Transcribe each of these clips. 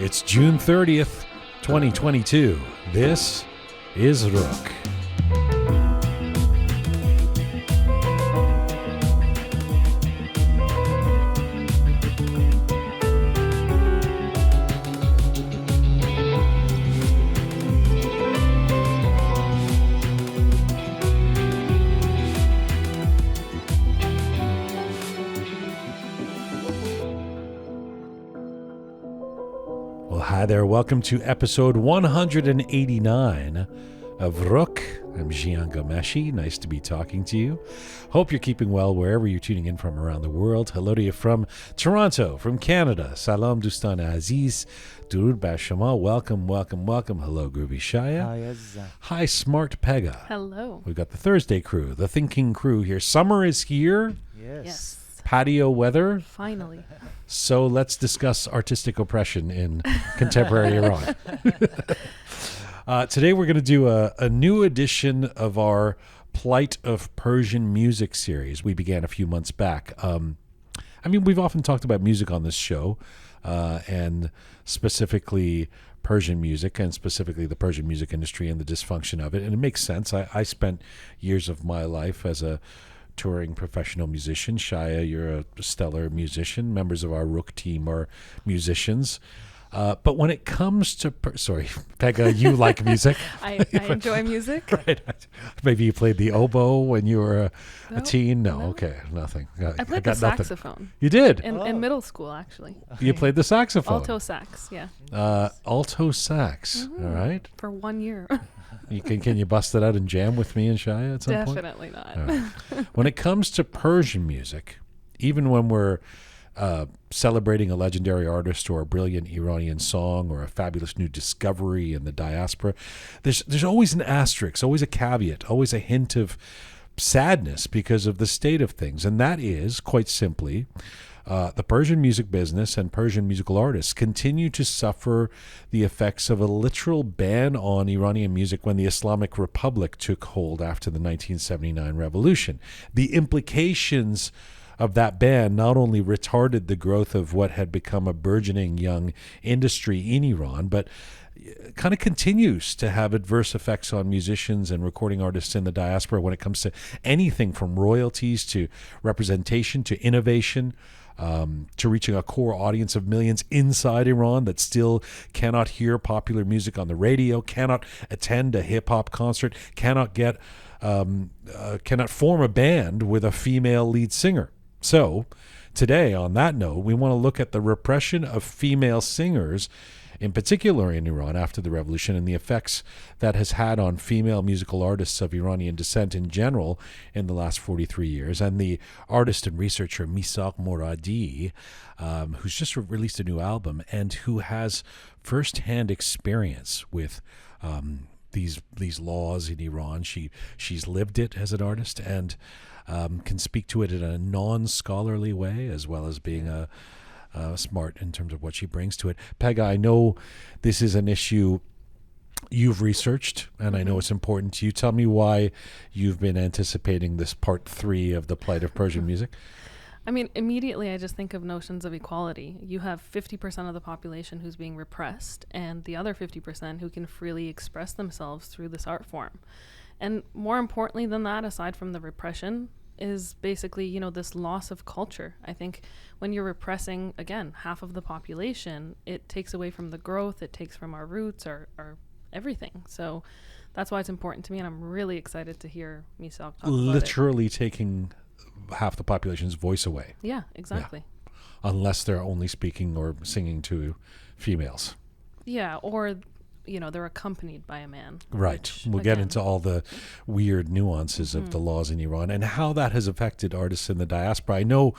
It's June 30th, 2022. This is Roqe. Hi there, welcome to episode 189 of Roqe. I'm Jian. Nice to be talking to you. Hope you're keeping well wherever you're tuning in from around the world. Hello to you from Toronto, from Canada. Salam Dustan Aziz. Durud Bashama. Welcome. Hello, Groovy Shaya. Hi, Smart Pega. Hello. We've got the Thursday crew, the thinking crew here. Summer is here. Yes. Patio weather. Finally. So let's discuss artistic oppression in contemporary Iran. Today we're going to do a new edition of our Plight of Persian music series we began a few months back. We've often talked about music on this show, and specifically Persian music, and specifically the Persian music industry and the dysfunction of it. And it makes sense. I spent years of my life as a touring professional musician. Shaya, you're a stellar musician. Members of our Roqe team are musicians. But when it comes to... Sorry, Pega, you like music? I enjoy music. Right. Maybe you played the oboe when you were a teen? No, okay, nothing. I played the saxophone. Nothing. You did? In middle school, actually. You played the saxophone? Alto sax, yeah. Alto sax, all right. For 1 year. Can you bust it out and jam with me and Shaya at some point? Definitely not. Right. When it comes to Persian music, even when we're celebrating a legendary artist or a brilliant Iranian song or a fabulous new discovery in the diaspora, there's always an asterisk, always a caveat, always a hint of sadness because of the state of things. And that is, quite simply, the Persian music business and Persian musical artists continue to suffer the effects of a literal ban on Iranian music when the Islamic Republic took hold after the 1979 revolution. The implications of that ban not only retarded the growth of what had become a burgeoning young industry in Iran, but kind of continues to have adverse effects on musicians and recording artists in the diaspora when it comes to anything from royalties to representation to innovation, to reaching a core audience of millions inside Iran that still cannot hear popular music on the radio, cannot attend a hip-hop concert, cannot form a band with a female lead singer. So today, on that note, we want to look at the repression of female singers, in particular in Iran after the revolution, and the effects that has had on female musical artists of Iranian descent in general in the last 43 years. And the artist and researcher Misagh Moradi, who's just released a new album and who has firsthand experience with these laws in Iran. She's lived it as an artist and can speak to it in a non-scholarly way, as well as being smart in terms of what she brings to it. Pega, I know this is an issue you've researched, and I know it's important to you. Tell me why you've been anticipating this part 3 of the Plight of Persian music. Immediately I just think of notions of equality. You have 50% of the population who's being repressed, and the other 50% who can freely express themselves through this art form. And more importantly than that, aside from the repression, is basically, this loss of culture. I think when you're repressing, again, half of the population, it takes away from the growth, it takes from our roots, our everything. So that's why it's important to me, and I'm really excited to hear Misagh talk about it. Literally taking half the population's voice away. Yeah, exactly. Yeah. Unless they're only speaking or singing to females. Yeah, or they're accompanied by a man. Right. We'll get into all the weird nuances of the laws in Iran and how that has affected artists in the diaspora. I know,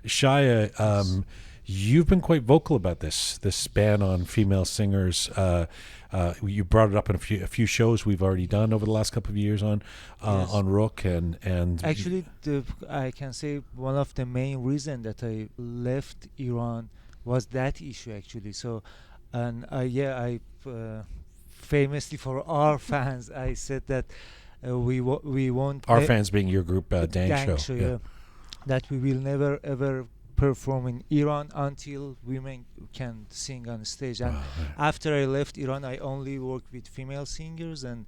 Shaya, you've been quite vocal about this ban on female singers. You brought it up in a few shows we've already done over the last couple of years on Roqe and actually I can say one of the main reasons that I left Iran was that issue, actually. So, and I famously for our fans, I said that we won't. Our fans being your group, Dang Show. Yeah. That we will never ever perform in Iran until women can sing on stage. And after I left Iran, I only worked with female singers. And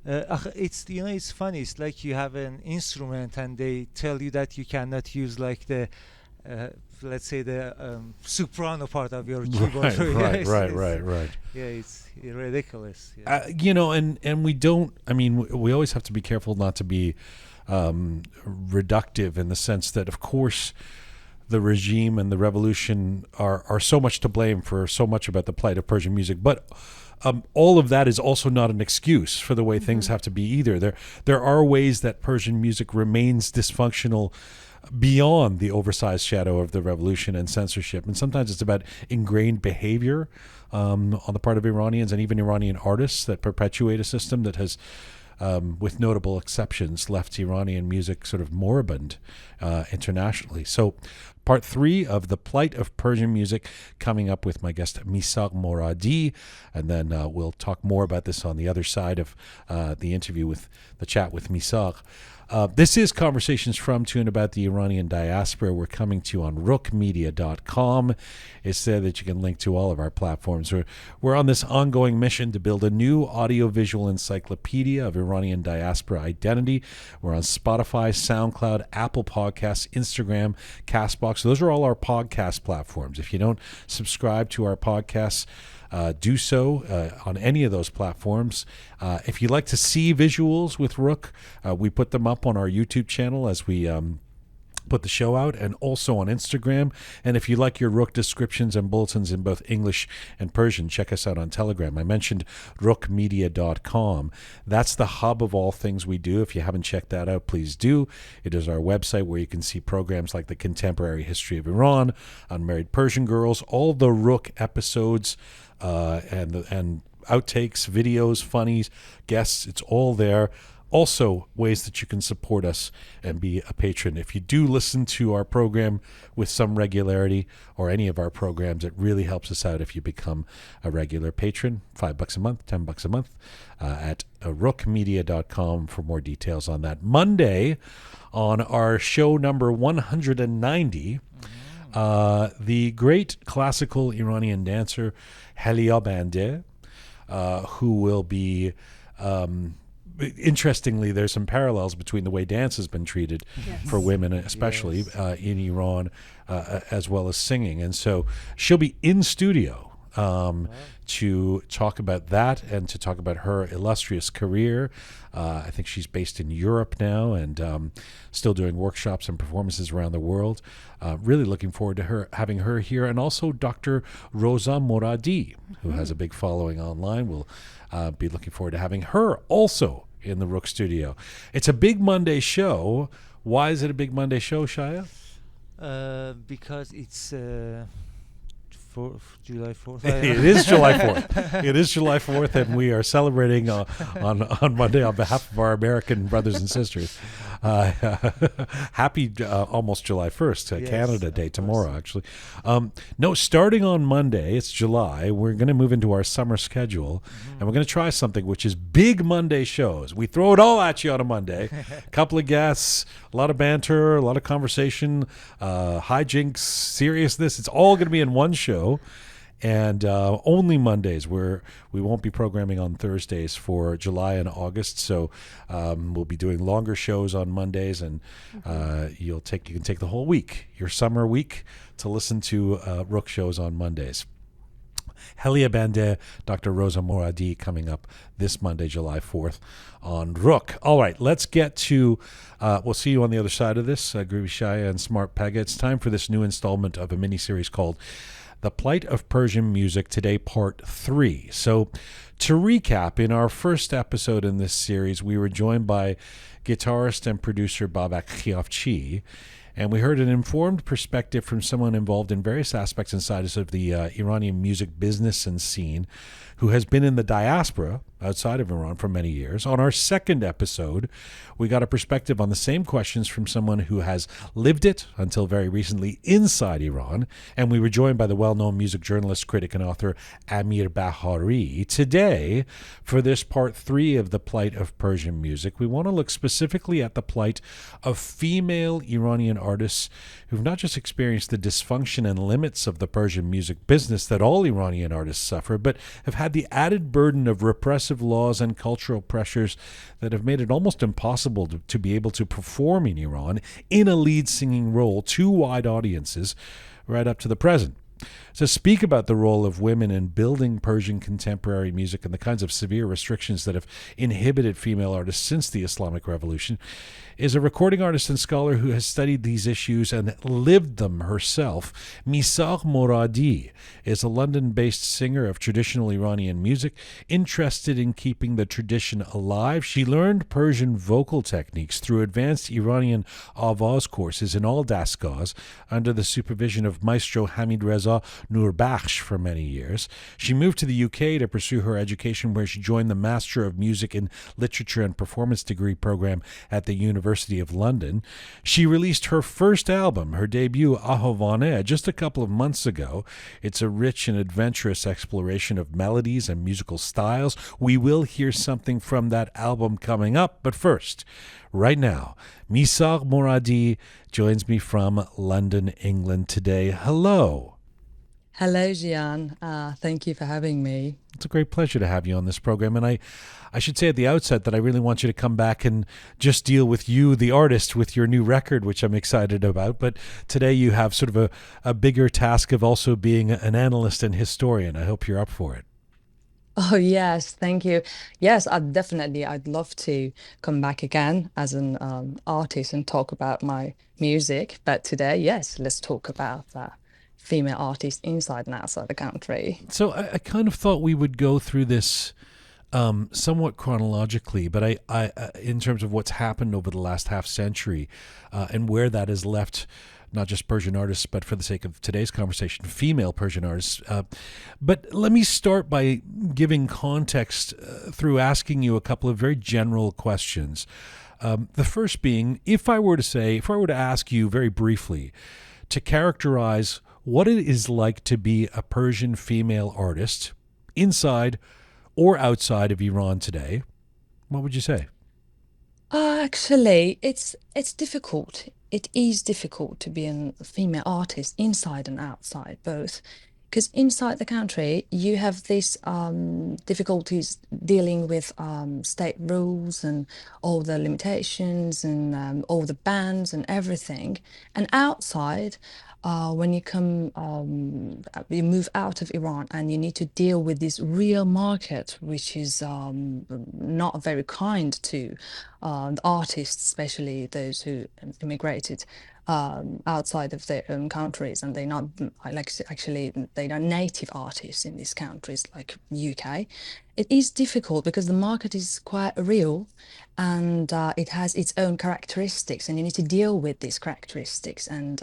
it's it's funny. It's like you have an instrument and they tell you that you cannot use like the let's say the soprano part of your keyboard. Right. Yeah, it's ridiculous. And we don't. I mean, we always have to be careful not to be reductive in the sense that, of course, the regime and the revolution are so much to blame for so much about the plight of Persian music, but all of that is also not an excuse for the way things have to be either. There are ways that Persian music remains dysfunctional beyond the oversized shadow of the revolution and censorship. And sometimes it's about ingrained behavior on the part of Iranians and even Iranian artists that perpetuate a system that has, with notable exceptions, left Iranian music sort of moribund internationally. So part 3 of the plight of Persian music coming up with my guest Misagh Moradi, and then we'll talk more about this on the other side of the interview with the chat with Misagh. This is Conversations from, to, and about the Iranian diaspora. We're coming to you on roqemedia.com. It's there that you can link to all of our platforms. We're on this ongoing mission to build a new audiovisual encyclopedia of Iranian diaspora identity. We're on Spotify, SoundCloud, Apple Podcasts, Instagram, CastBox. Those are all our podcast platforms. If you don't subscribe to our podcasts, do so on any of those platforms. If you'd like to see visuals with Roqe, we put them up on our YouTube channel as we put the show out, and also on Instagram. And if you like your Roqe descriptions and bulletins in both English and Persian, check us out on Telegram. I mentioned roqemedia.com. That's the hub of all things we do. If you haven't checked that out, please do. It is our website where you can see programs like the Contemporary History of Iran, Unmarried Persian Girls, all the Roqe episodes, and outtakes, videos, funnies, guests. It's all there. Also, ways that you can support us and be a patron. If you do listen to our program with some regularity, or any of our programs, it really helps us out if you become a regular patron. $5 a month, $10 a month, at roqemedia.com for more details on that. Monday, on our show number 190, the great classical Iranian dancer Halia Bandeh, who will be... interestingly, there's some parallels between the way dance has been treated for women, especially in Iran, as well as singing. And so she'll be in studio to talk about that and to talk about her illustrious career. I think she's based in Europe now and still doing workshops and performances around the world. Really looking forward to having her here. And also Dr. Roqe Moradi, who has a big following online. We'll be looking forward to having her also in the Roqe studio. It's a big Monday show. Why is it a big Monday show, Shaya? Because it's July 4th. It is July 4th. It is July 4th, and we are celebrating on Monday on behalf of our American brothers and sisters. Happy almost July 1st, Yes, Canada Day tomorrow, actually. No, starting on Monday, it's July, we're going to move into our summer schedule, and we're going to try something which is big Monday shows. We throw it all at you on a Monday. A couple of guests, a lot of banter, a lot of conversation, hijinks, seriousness. It's all going to be in one show. And only Mondays. We won't be programming on Thursdays for July and August, so we'll be doing longer shows on Mondays, and you can take the whole week, your summer week, to listen to Roqe shows on Mondays. Halia Bandeh, Dr. Roqe Moradi coming up this Monday, July 4th on Roqe. All right, let's get to, we'll see you on the other side of this, Groovy Shaya and Smart Pega. It's time for this new installment of a mini-series called The Plight of Persian Music, today part 3. So to recap, in our first episode in this series, we were joined by guitarist and producer Babak Khiafchi, and we heard an informed perspective from someone involved in various aspects inside of the Iranian music business and scene, who has been in the diaspora outside of Iran for many years. On our second episode, we got a perspective on the same questions from someone who has lived it until very recently inside Iran, and we were joined by the well-known music journalist, critic, and author Amir Bahari. Today, for this part 3 of The Plight of Persian Music, we want to look specifically at the plight of female Iranian artists who've not just experienced the dysfunction and limits of the Persian music business that all Iranian artists suffer, but have had the added burden of repressive laws and cultural pressures that have made it almost impossible to be able to perform in Iran in a lead singing role to wide audiences right up to the present. To speak about the role of women in building Persian contemporary music and the kinds of severe restrictions that have inhibited female artists since the Islamic Revolution is a recording artist and scholar who has studied these issues and lived them herself. Misagh Moradi is a London-based singer of traditional Iranian music, interested in keeping the tradition alive. She learned Persian vocal techniques through advanced Iranian avaz courses in all dasgahs under the supervision of Maestro Hamid Reza Nurbakhsh for many years. She moved to the UK to pursue her education, where she joined the Master of Music in Literature and Performance degree program at the University of London. She released her first album, her debut, Ahovane, just a couple of months ago. It's a rich and adventurous exploration of melodies and musical styles. We will hear something from that album coming up, but first, right now, Misagh Moradi joins me from London, England today. Hello. Hello, Jian. Thank you for having me. It's a great pleasure to have you on this program. And I should say at the outset that I really want you to come back and just deal with you, the artist, with your new record, which I'm excited about. But today you have sort of a bigger task of also being an analyst and historian. I hope you're up for it. Oh, yes. Thank you. Yes, I'd love to come back again as an artist and talk about my music. But today, yes, let's talk about female artists inside and outside the country. So I kind of thought we would go through this somewhat chronologically, but I in terms of what's happened over the last half century and where that has left not just Persian artists, but for the sake of today's conversation, female Persian artists. But let me start by giving context through asking you a couple of very general questions. The first being, if I were to ask you very briefly to characterize what it is like to be a Persian female artist inside or outside of Iran today, what would you say? Actually, it's difficult. It is difficult to be a female artist inside and outside both, because inside the country you have these difficulties dealing with state rules and all the limitations and all the bans and everything, and outside. When you move out of Iran and you need to deal with this real market, which is not very kind to the artists, especially those who immigrated outside of their own countries, and they're not they're not native artists in these countries like UK. It is difficult because the market is quite real, and it has its own characteristics, and you need to deal with these characteristics, and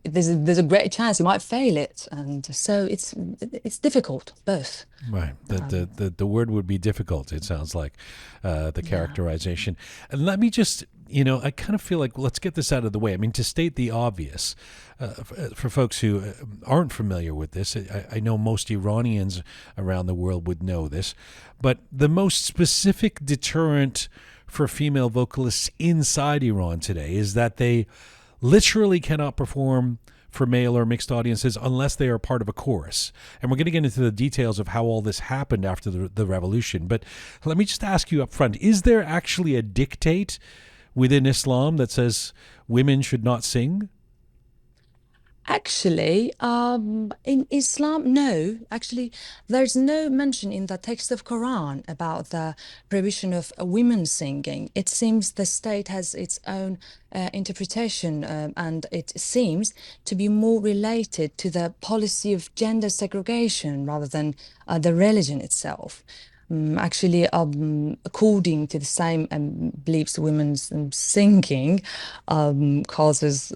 there's a great chance you might fail it, and so it's difficult both. Right. The word would be difficult, it sounds like, the characterization. And let me just, I kind of feel like, let's get this out of the way. I mean, to state the obvious, for folks who aren't familiar with this, I know most Iranians around the world would know this, but the most specific deterrent for female vocalists inside Iran today is that they literally cannot perform for male or mixed audiences unless they are part of a chorus. And we're going to get into the details of how all this happened after the revolution. But let me just ask you up front, is there actually a dictate within Islam that says women should not sing? Actually, in Islam, no. Actually, there's no mention in the text of Quran about the prohibition of women singing. It seems the state has its own interpretation, and it seems to be more related to the policy of gender segregation rather than the religion itself. Actually, according to the same beliefs, women's singing causes.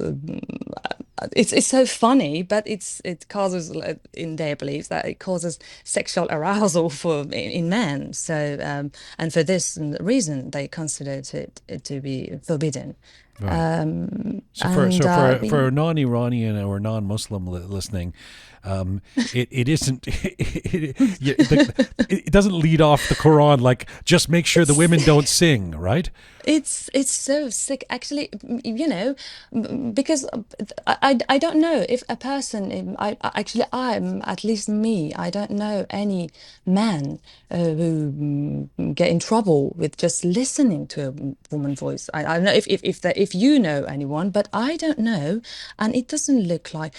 It's so funny, but it causes, in their beliefs, that it causes sexual arousal in men. So and for this reason, they consider it to be forbidden. Right. So for a non-Iranian or non-Muslim listening, it isn't. It doesn't lead off the Quran like just make sure the women don't sing, right? It's so sick, actually. Because I don't know if a person. I'm at least me. I don't know any man who get in trouble with just listening to a woman voice. I don't know if you know anyone, but I don't know, and it doesn't look like.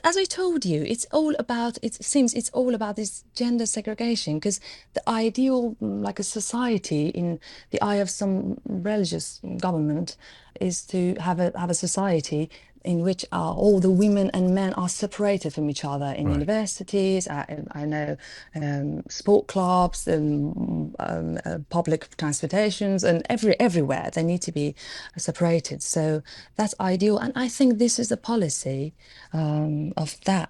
As I told you, it's all about. It seems it's all about this gender segregation, because the ideal, like a society in the eye of some religious government, is to have a society in which all the women and men are separated from each other in universities. I know sport clubs and public transportations, and everywhere they need to be separated. So that's ideal, and I think this is the policy of that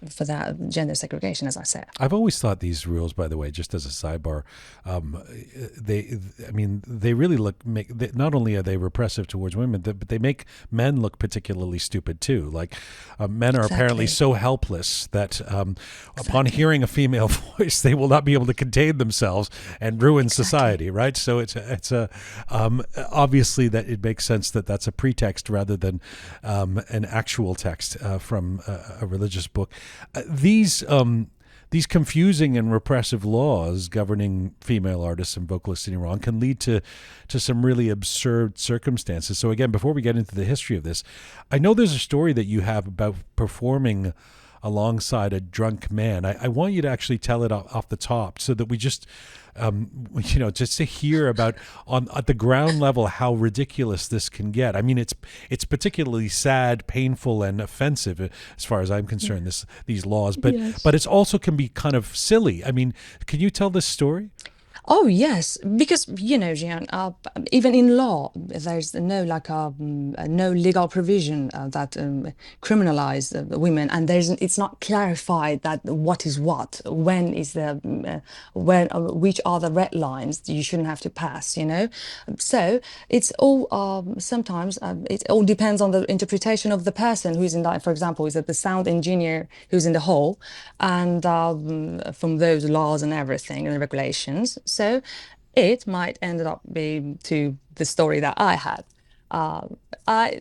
for that gender segregation, as I said. I've always thought these rules, by the way, just as a sidebar, they really not only are they repressive towards women, but they make men look particularly stupid too. Like men are apparently so helpless that upon hearing a female voice, they will not be able to contain themselves and ruin society, right? So it's obviously that it makes sense that that's a pretext rather than an actual text from a religious book. These confusing and repressive laws governing female artists and vocalists in Iran can lead to some really absurd circumstances. So again, before we get into the history of this, I know there's a story that you have about performing alongside a drunk man. I want you to actually tell it off the top so that we just, just to hear about at the ground level how ridiculous this can get. I mean, it's particularly sad, painful, and offensive as far as I'm concerned. These laws, but it's also can be kind of silly. I mean, can you tell this story? Oh yes, because Jian, even in law, there's no legal provision that criminalize women, and it's not clarified that what is what, when is which are the red lines you shouldn't have to pass. So it's all sometimes it all depends on the interpretation of the person who's in that. For example, is that the sound engineer who's in the hall, and from those laws and everything and regulations. So it might end up being to the story that I had.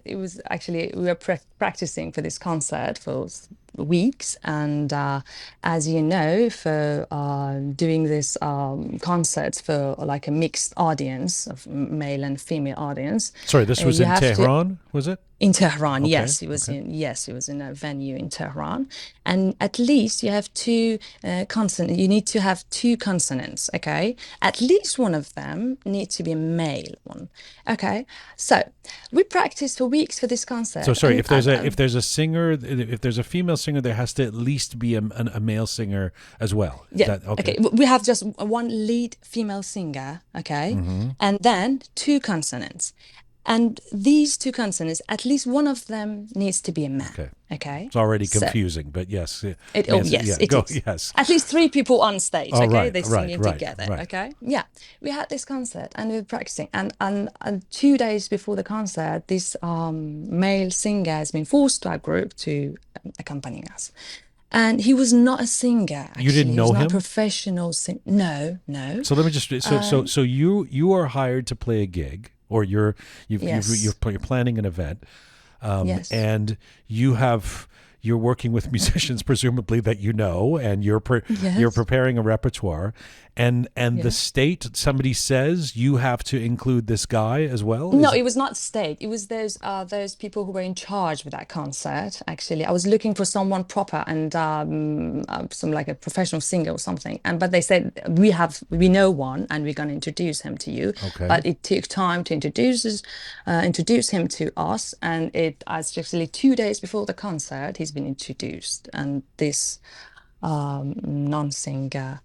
It was actually, we were practicing for this concert for weeks, and as you know, for doing this concerts for like a mixed audience of male and female audience. Sorry, this was in Tehran, was it? In Tehran, okay. Yes, it was in a venue in Tehran, and at least you have two consonants. You need to have two consonants, okay? At least one of them needs to be a male one, okay? So we practiced for weeks for this concert. So sorry, if there's a singer, if there's a female singer, there has to at least be a male singer as well. Yeah. Okay. We have just one lead female singer, okay, and then two consonants. And these two consonants, at least one of them needs to be a man. Okay. It's already confusing, but yes. It is. Yes. At least three people on stage, okay? Right, They're singing together, okay? Yeah. We had this concert and we were practicing. And 2 days before the concert, this male singer has been forced to our group to accompany us. And he was not a singer. Actually. You didn't know him? He was not a professional singer. No. So let me just, so you are hired to play a gig. Or you're planning an event, and you're working with musicians presumably that and you're preparing a repertoire, and the state, somebody says you have to include this guy as well. No, it was not state. It was those people who were in charge with that concert. Actually, I was looking for someone proper and some like a professional singer or something. But they said we know one and we're going to introduce him to you. Okay. But it took time to introduce him to us, and it actually 2 days before the concert he's been introduced, and this non-singer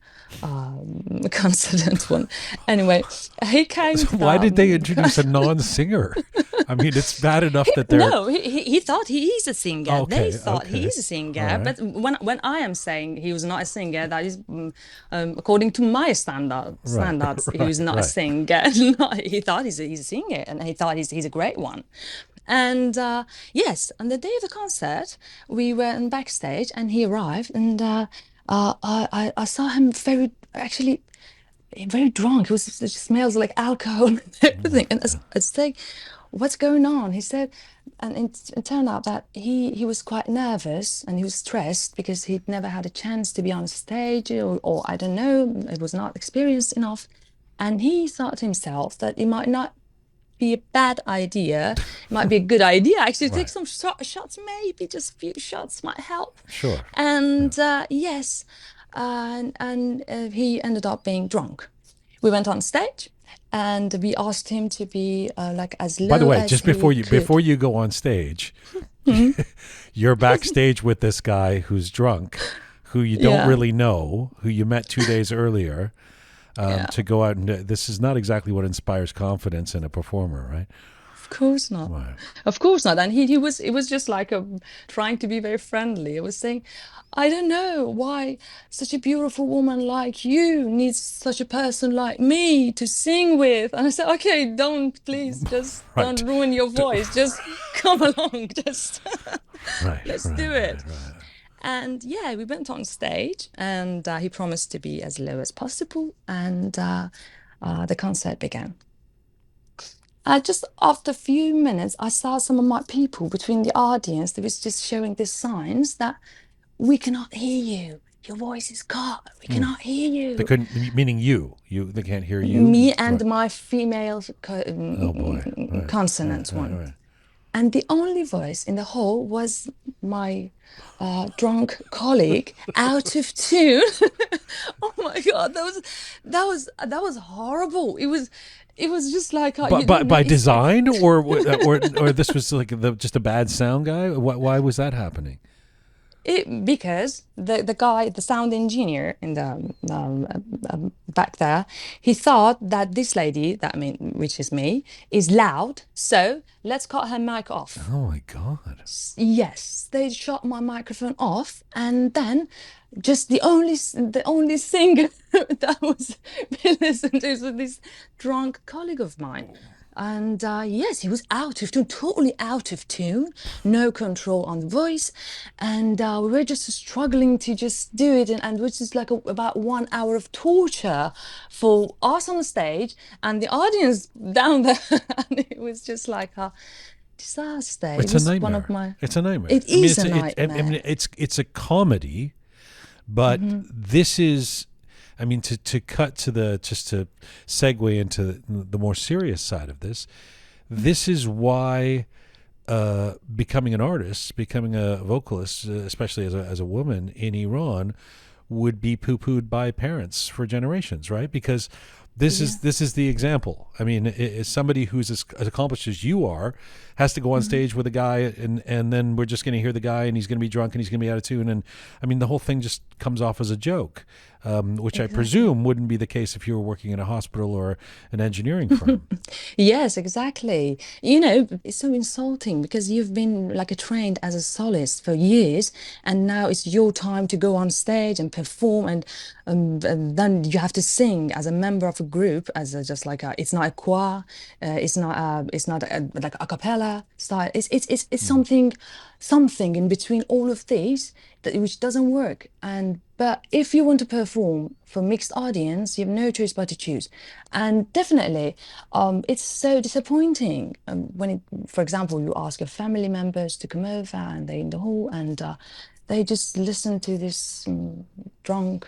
consonant one. Anyway, he came So to why did they introduce a the non-singer? I mean, it's bad enough that they're... no, he thought he is a singer. Okay, They thought okay. he is a singer. All right. But when I am saying he was not a singer, that is according to my standards, he was not a right. singer. No, he thought he's a singer, and he thought he's a great one. And yes, on the day of the concert, we were in backstage, and he arrived, and I saw him actually very drunk. It just smells like alcohol and everything. And I was like, what's going on? He said, and it turned out that he was quite nervous and he was stressed because he'd never had a chance to be on stage, or I don't know, it was not experienced enough. And he thought to himself that it might not be a bad idea, it might be a good idea actually to take some shots, maybe just a few shots might help. Sure. And yes, and he ended up being drunk. We went on stage and we asked him to be like as low. By the way, as just he before could. you go on stage, Mm-hmm. you're backstage with this guy who's drunk, who you don't Yeah. really know, who you met 2 days earlier, Yeah. to go out and this is not exactly what inspires confidence in a performer, right? Of course not. Right. Of course not. And he was just like trying to be very friendly. I was saying, I don't know why such a beautiful woman like you needs such a person like me to sing with. And I said, okay, please, just Right. don't ruin your voice. Just come along. Just Right. let's right, do it. right. And yeah, we went on stage, and he promised to be as low as possible, and the concert began. Just after a few minutes, I saw some of my people between the audience that was just showing these signs that we cannot hear you. Your voice is cut. We cannot hear you. They couldn't, meaning they can't hear you. Me and Right. my female Oh boy. Right. consonant one. Right. And the only voice in the hall was my drunk colleague, out of tune. Oh my God, that was horrible. It was just like By design, or this was like just a bad sound guy. Why was that happening? Because the guy, the sound engineer in the back there, he thought that this lady, which is me, is loud. So let's cut her mic off. Oh my God. Yes, they shut my microphone off, and then just the only singer that was listened to was this drunk colleague of mine. And yes, he was out of tune, totally out of tune, no control on the voice. And we were just struggling to just do it. And which is like about 1 hour of torture for us on the stage and the audience down there. And it was just like a disaster. It's It was a nightmare. one of my... It's a nightmare. It is a nightmare. I mean, it's a comedy, but this is, I mean, to cut to just to segue into the more serious side of this, this is why becoming an artist, becoming a vocalist, especially as a woman in Iran, would be poo-pooed by parents for generations, right? Because this is the example. I mean, somebody who's as accomplished as you are has to go on stage with a guy, and then we're just going to hear the guy, and he's going to be drunk, and he's going to be out of tune, and I mean, the whole thing just comes off as a joke, which I presume wouldn't be the case if you were working in a hospital or an engineering firm. Yes, exactly. You know, it's so insulting because you've been like trained as a soloist for years, and now it's your time to go on stage and perform, and then you have to sing as a member of a group, as just like it's not a choir, it's not like a cappella style. It's something in between all of these which doesn't work. But if you want to perform for mixed audience, you have no choice but to choose. And definitely, it's so disappointing when, for example, you ask your family members to come over and they're in the hall and they just listen to this drunk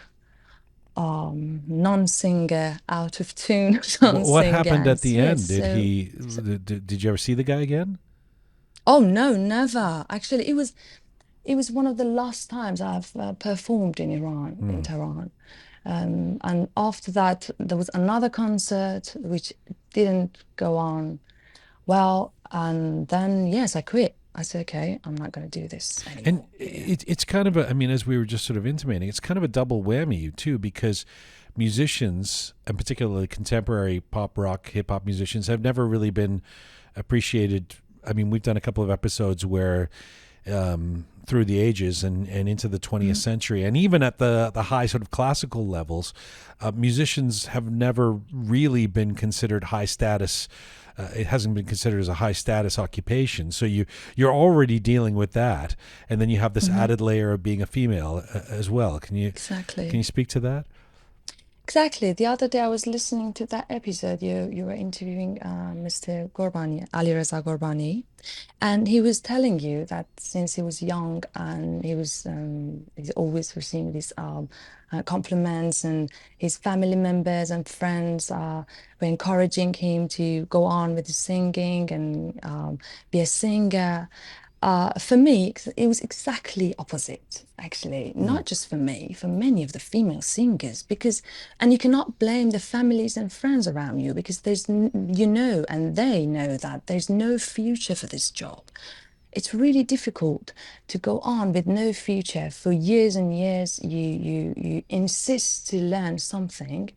non-singer, out of tune non-singer. What happened at the end? Yes, Did you ever see the guy again? Oh no, never. Actually, it was one of the last times I've performed in Iran, in Tehran. And after that, there was another concert which didn't go on well. And then, yes, I quit. I said, okay, I'm not going to do this And anymore. it's kind of a, I mean, as we were just sort of intimating, it's kind of a double whammy too, because musicians, and particularly contemporary pop, rock, hip hop musicians, have never really been appreciated. I mean, we've done a couple of episodes where through the ages and into the 20th century, and even at the high sort of classical levels, musicians have never really been considered high status. It hasn't been considered as a high status occupation. So you're already dealing with that, and then you have this added layer of being a female as well. Can you Exactly. speak to that? Exactly. The other day I was listening to that episode. You were interviewing Mr. Gorbani, Ali Reza Gorbani, and he was telling you that since he was young and he's always receiving these compliments, and his family members and friends were encouraging him to go on with the singing and be a singer. For me, it was exactly opposite, actually. Not just for me, for many of the female singers, because, and you cannot blame the families and friends around you, because you know, and they know that there's no future for this job. It's really difficult to go on with no future for years and years. You insist to learn something,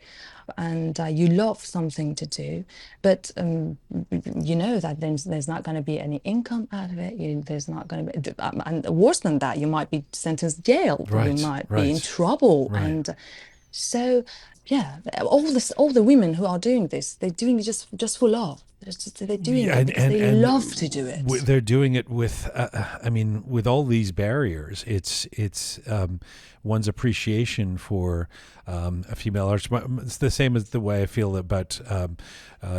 and you love something to do, but you know that there's not going to be any income out of it. There's not going to be, and worse than that, you might be sentenced to jail. Right, You might be in right, trouble, right. and so yeah, all the women who are doing this, they're doing it just for love. They're doing it because they love to do it. They're doing it with, I mean, with all these barriers. It's one's appreciation for a female artist. It's the same as the way I feel about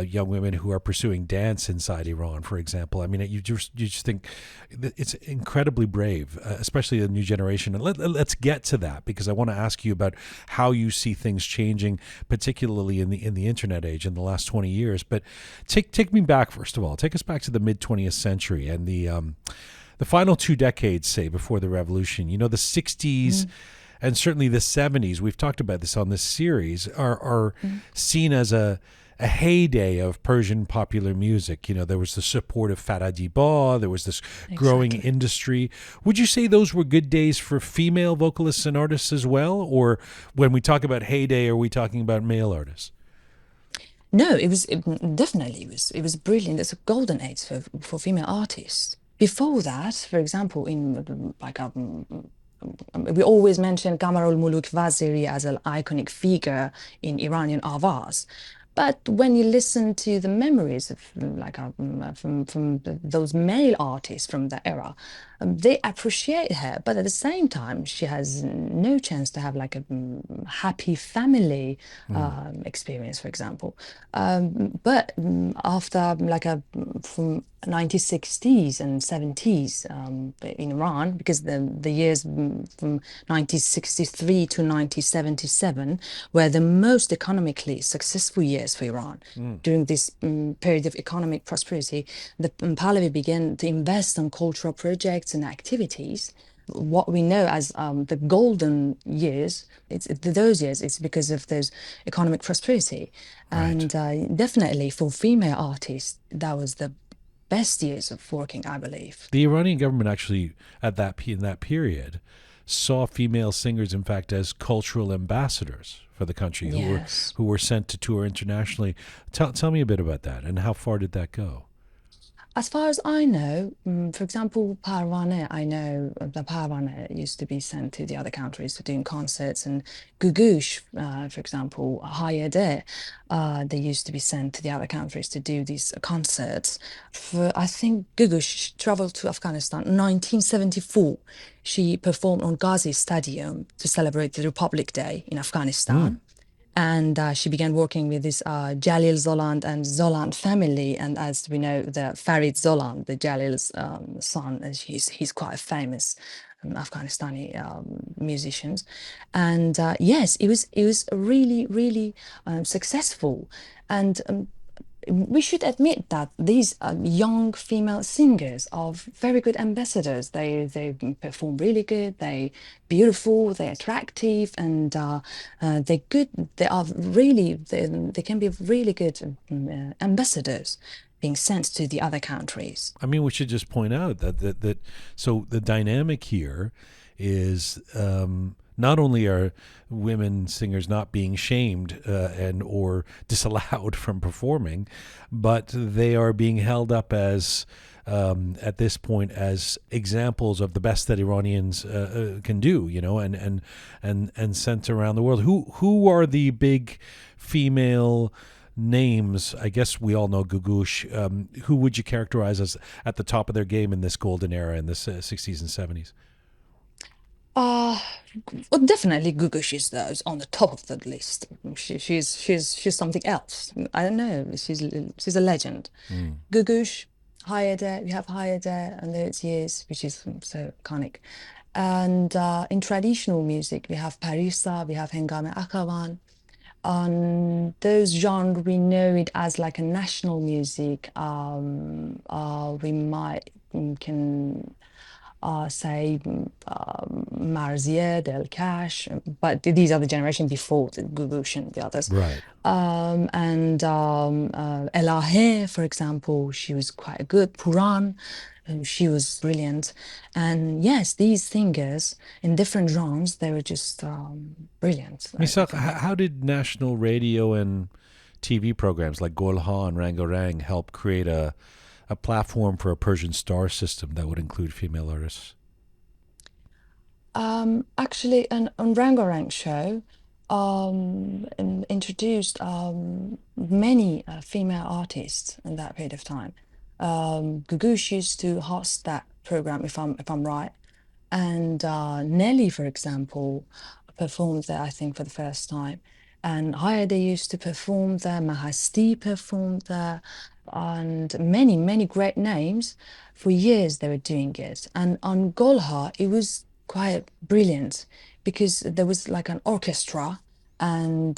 young women who are pursuing dance inside Iran, for example. I mean, you just think that it's incredibly brave, especially the new generation. And let's get to that, because I want to ask you about how you see things changing, particularly in the internet age in the last 20 years. But take me back, first of all. Take us back to the mid 20th century and the final 2 decades, say, before the revolution. You know, the 60s and certainly the 70s, we've talked about this on this series, are seen as a heyday of Persian popular music. You know, there was the support of Farah Diba, there was this growing industry. Would you say those were good days for female vocalists and artists as well? Or when we talk about heyday, are we talking about male artists? No, definitely it was brilliant. It's a golden age for female artists. Before that, for example, in like we always mention Qamar al-Muluk Vaziri as an iconic figure in Iranian Avaz. But when you listen to the memories of from those male artists from that era, they appreciate her, but at the same time, she has no chance to have like a happy family experience, for example. But after from 1960s and 70s in Iran, because the years from 1963 to 1977 were the most economically successful years for Iran. During this period of economic prosperity, the Pahlavi began to invest on cultural projects and activities. What we know as the golden years, those years, it's because of those economic prosperity. And definitely for female artists, that was the best years of working, I believe. The Iranian government actually, in that period, saw female singers, in fact, as cultural ambassadors for the country, who were sent to tour internationally. Tell me a bit about that, and how far did that go? As far as I know, for example, Parvaneh, I know the Parvaneh used to be sent to the other countries for doing concerts, and Gugush, for example, Hayede, they used to be sent to the other countries to do these concerts. I think Gugush traveled to Afghanistan in 1974. She performed on Ghazi Stadium to celebrate the Republic Day in Afghanistan. And she began working with this Jalil Zoland and Zoland family. And as we know, the Farid Zoland, the Jalil's son, he's quite a famous Afghanistani musicians. And yes, it was really, really successful. And we should admit that these young female singers are very good ambassadors. They perform really good. They're beautiful. They're attractive, and they're good. They are really they can be really good ambassadors. being sent to the other countries. I mean, we should just point out that so the dynamic here is not only are women singers not being shamed and or disallowed from performing, but they are being held up as at this point as examples of the best that Iranians can do, and sent around the world. Who are the big female names? I guess we all know Gugush. Who would you characterize as at the top of their game in this golden era in the 60s and 70s? Well, definitely Gugush is on the top of the list. She's something else. I don't know. She's a legend. Gugush, Hayede, we have Hayede and those years, which is so iconic. And in traditional music, we have Parisa, we have Hengame Akavan. On those genres, we know it as like a national music. We can say Marzieh, Delkash, but these are the generation before the Gugush and the others. Right. And Elahe, for example, she was quite good. Puran, she was brilliant. And yes, these singers in different genres, they were just brilliant. Misagh, how did national radio and TV programs like Golhar and Rangarang help create a platform for a Persian star system that would include female artists? Actually, on Rangarang show, introduced many female artists in that period of time. Gugush used to host that program, if I'm right, and Nelly, for example, performed there, I think, for the first time. And Hayede used to perform there, Mahasti performed there, and many great names. For years they were doing it. And on Golhar, it was quite brilliant because there was like an orchestra, and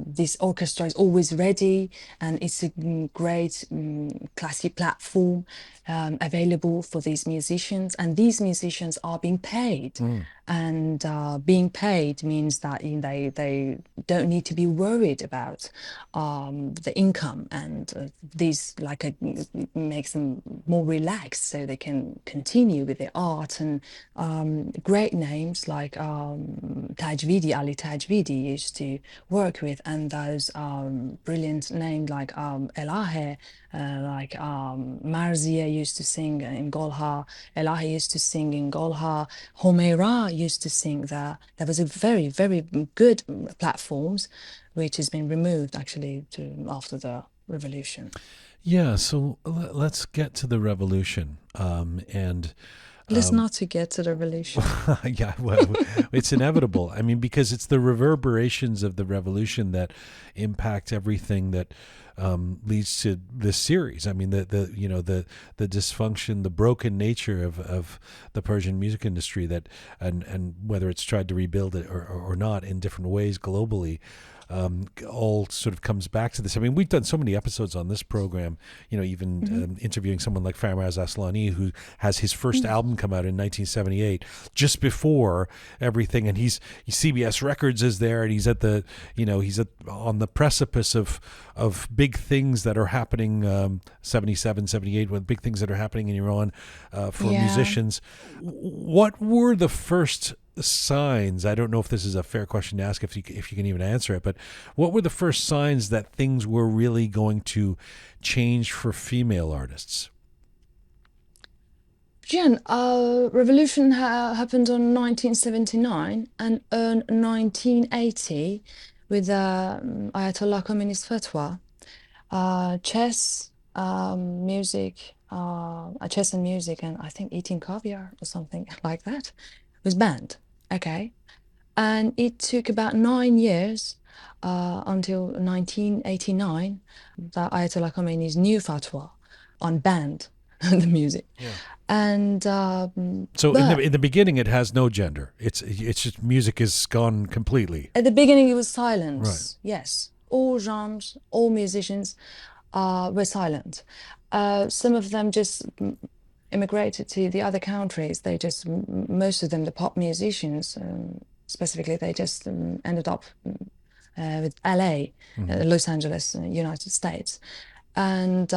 this orchestra is always ready, and it's a great classy platform available for these musicians, and these musicians are being paid. And being paid means that they don't need to be worried about the income, and this makes them more relaxed, so they can continue with their art. And great names like Tajvidi, Ali Tajvidi used to work with, and those brilliant names like Elahe, like Marzieh used to sing in Golhar, Elahe used to sing in Golhar, Homeira used to sing there. There was a very good platforms which has been removed actually after the revolution. Yeah, so let's get to the revolution. Let's not to get to the revolution. Yeah, well, it's inevitable. I mean, because it's the reverberations of the revolution that impact everything that leads to this series. I mean, the dysfunction, the broken nature of the Persian music industry, that and whether it's tried to rebuild it or not in different ways globally. All sort of comes back to this. I mean, we've done so many episodes on this program, even interviewing someone like Faraz Aslani, who has his first album come out in 1978, just before everything. And CBS Records is there, and he's on the precipice of big things that are happening, 77, 78, with big things that are happening in Iran for musicians. What were the first signs? I don't know if this is a fair question to ask, if you can even answer it, but what were the first signs that things were really going to change for female artists? Jian, revolution happened on 1979, and in 1980 with Ayatollah Khomeini's fatwa, chess and music, and I think eating caviar or something like that was banned. Okay, and it took about 9 years until 1989 that Ayatollah Khomeini's new fatwa on banned the music. Yeah. And so in the beginning, it has no gender. It's just music is gone completely. At the beginning, it was silence. Right. Yes, all genres, all musicians were silent. Some of them just immigrated to the other countries. They just, most of them, the pop musicians specifically, they just ended up with LA, Los Angeles, United States. And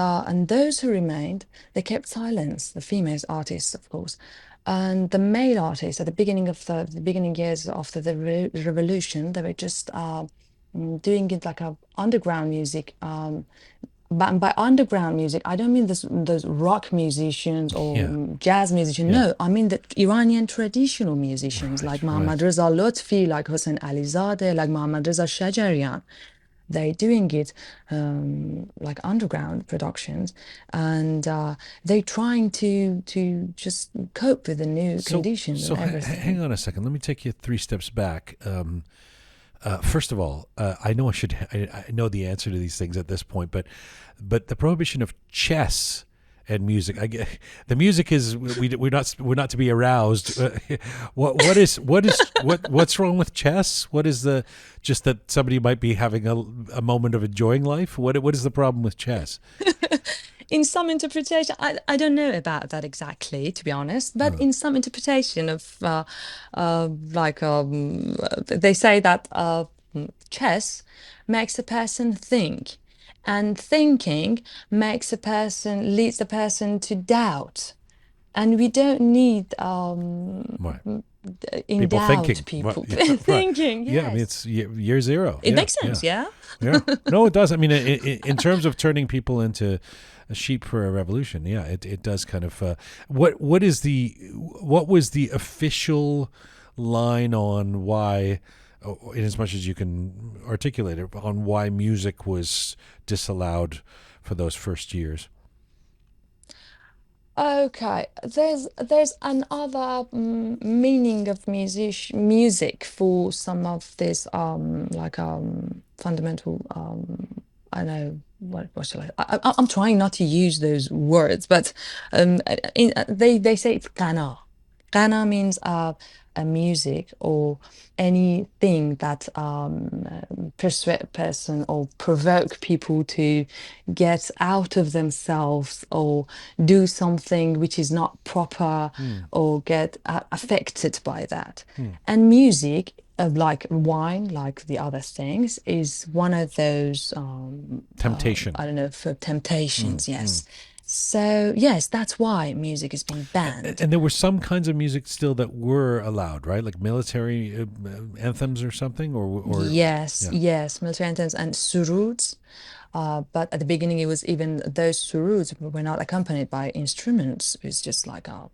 those who remained, they kept silence. The female artists, of course, and the male artists at the beginning of the beginning years after the revolution, they were just doing it like a underground music. But by underground music, I don't mean those rock musicians or Yeah. jazz musicians. Yeah. No, I mean the Iranian traditional musicians Right. like Mohammad Right. Reza Lutfi, like Hossein Alizadeh, like Mohammad Reza Shajarian. They're doing it like underground productions, and they're trying to just cope with the new conditions and Hang everything. on a second. Let me take you 3 steps back. First of all, I know I know the answer to these things at this point, but the prohibition of chess and music. The music is we're not to be aroused. What's wrong with chess? What is the just that somebody might be having a moment of enjoying life? What is the problem with chess? In some interpretation, I don't know about that exactly, to be honest, but in some interpretation of they say that chess makes a person think, and thinking leads the person to doubt, and we don't need Right. in People doubt thinking. people Right. Yeah, right. thinking. Yeah, I mean Yes, it's year zero. it Yeah, makes sense. Yeah. yeah. No, it does. I mean, in terms of turning people into a sheep for a revolution, yeah, it does kind of. What was the official line on why, in as much as you can articulate it, on why music was disallowed for those first years? Okay, there's another meaning of music for some of this fundamental I know what shall I'm trying not to use those words, but they say it's qana. Qana means a music or anything that persuade a person or provoke people to get out of themselves or do something which is not proper or get affected by that. And music, like wine, like the other things, is one of those, Temptation. I don't know, for temptations, yes. So, yes, that's why music has been banned. And there were some kinds of music still that were allowed, right? Like military anthems or something, or Yes, yeah. yes, military anthems and suruds. But at the beginning, it was even those suruds were not accompanied by instruments. It was just like a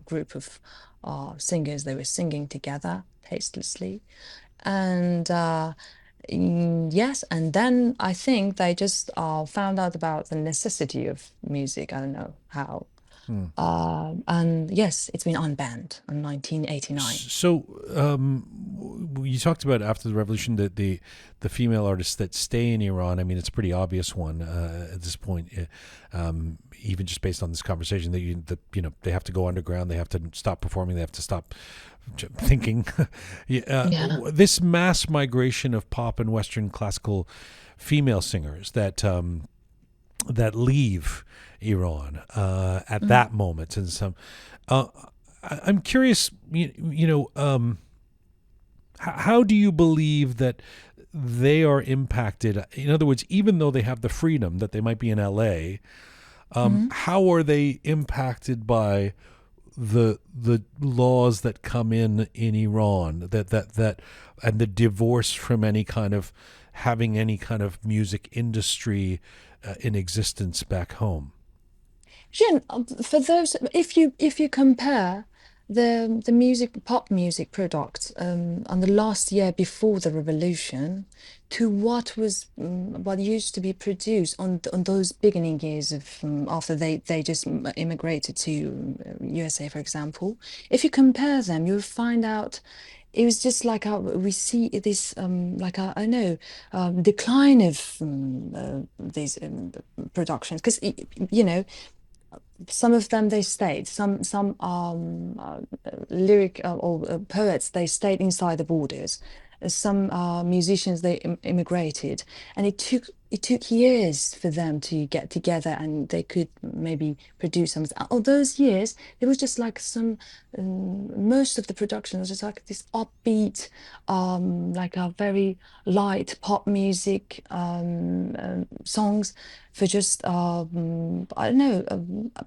group of singers. They were singing together tastelessly. And yes, and then I think they just found out about the necessity of music. I don't know how. And yes, it's been unbanned in 1989. So you talked about after the revolution that the female artists that stay in Iran. I mean, it's a pretty obvious one at this point. Even just based on this conversation, they have to go underground. They have to stop performing. They have to stop thinking. Yeah. This mass migration of pop and Western classical female singers that leave Iran at that moment, and some. I'm curious. How do you believe that they are impacted? In other words, even though they have the freedom that they might be in LA, how are they impacted by the laws that come in Iran that and the divorce from any kind of having any kind of music industry in existence back home? Jian, for those, if you compare the pop music products on the last year before the revolution to what used to be produced on those beginning years of after they just immigrated to USA, for example, if you compare them, you'll find out it was just like we see this I know decline of these productions because some of them they stayed. Some lyric or poets they stayed inside the borders. Some musicians they immigrated, and it took it took years for them to get together and they could maybe produce some. All those years, there was just like some, most of the production was just like this upbeat, like a very light pop music songs for just, I don't know,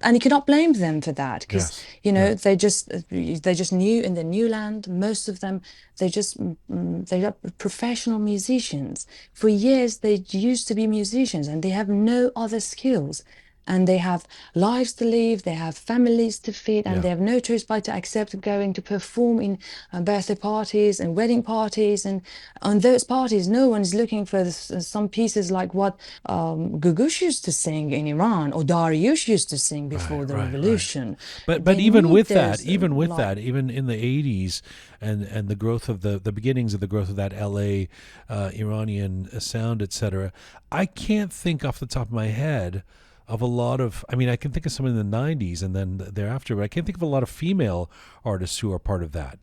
and you cannot blame them for that because, Yes. you know, Yeah. they just knew in the new land, most of them, they're professional musicians. For years, they used to be musicians and they have no other skills. And they have lives to live, they have families to feed, and Yeah. they have no choice but to accept going to perform in birthday parties and wedding parties. And on those parties, no one is looking for some pieces like what Gugush used to sing in Iran or Dariush used to sing before the Right. revolution. But They even need with that, those, even in the 80s and the growth of the beginnings of the growth of that LA Iranian sound, etc., I can't think off the top of my head of a lot of, I mean, I can think of some in the 90s and then thereafter, but I can't think of a lot of female artists who are part of that.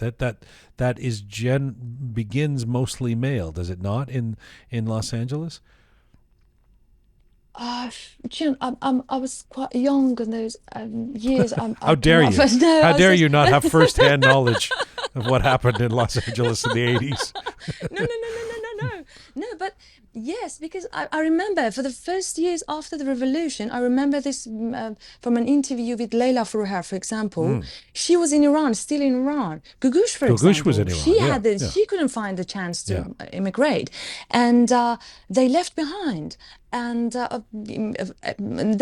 That is begins mostly male, does it not, in Los Angeles? Jian, I was quite young in those years. How dare you? No, How I was dare just, you not have first-hand knowledge of what happened in Los Angeles in the 80s? no, but yes, because I remember for the first years after the revolution, I remember this from an interview with Leila Frouhar, for example. She was in Iran, still in Iran. Gugush, for Gugush was example, in Iran, yeah. she couldn't find the chance to Yeah. immigrate, and they left behind. And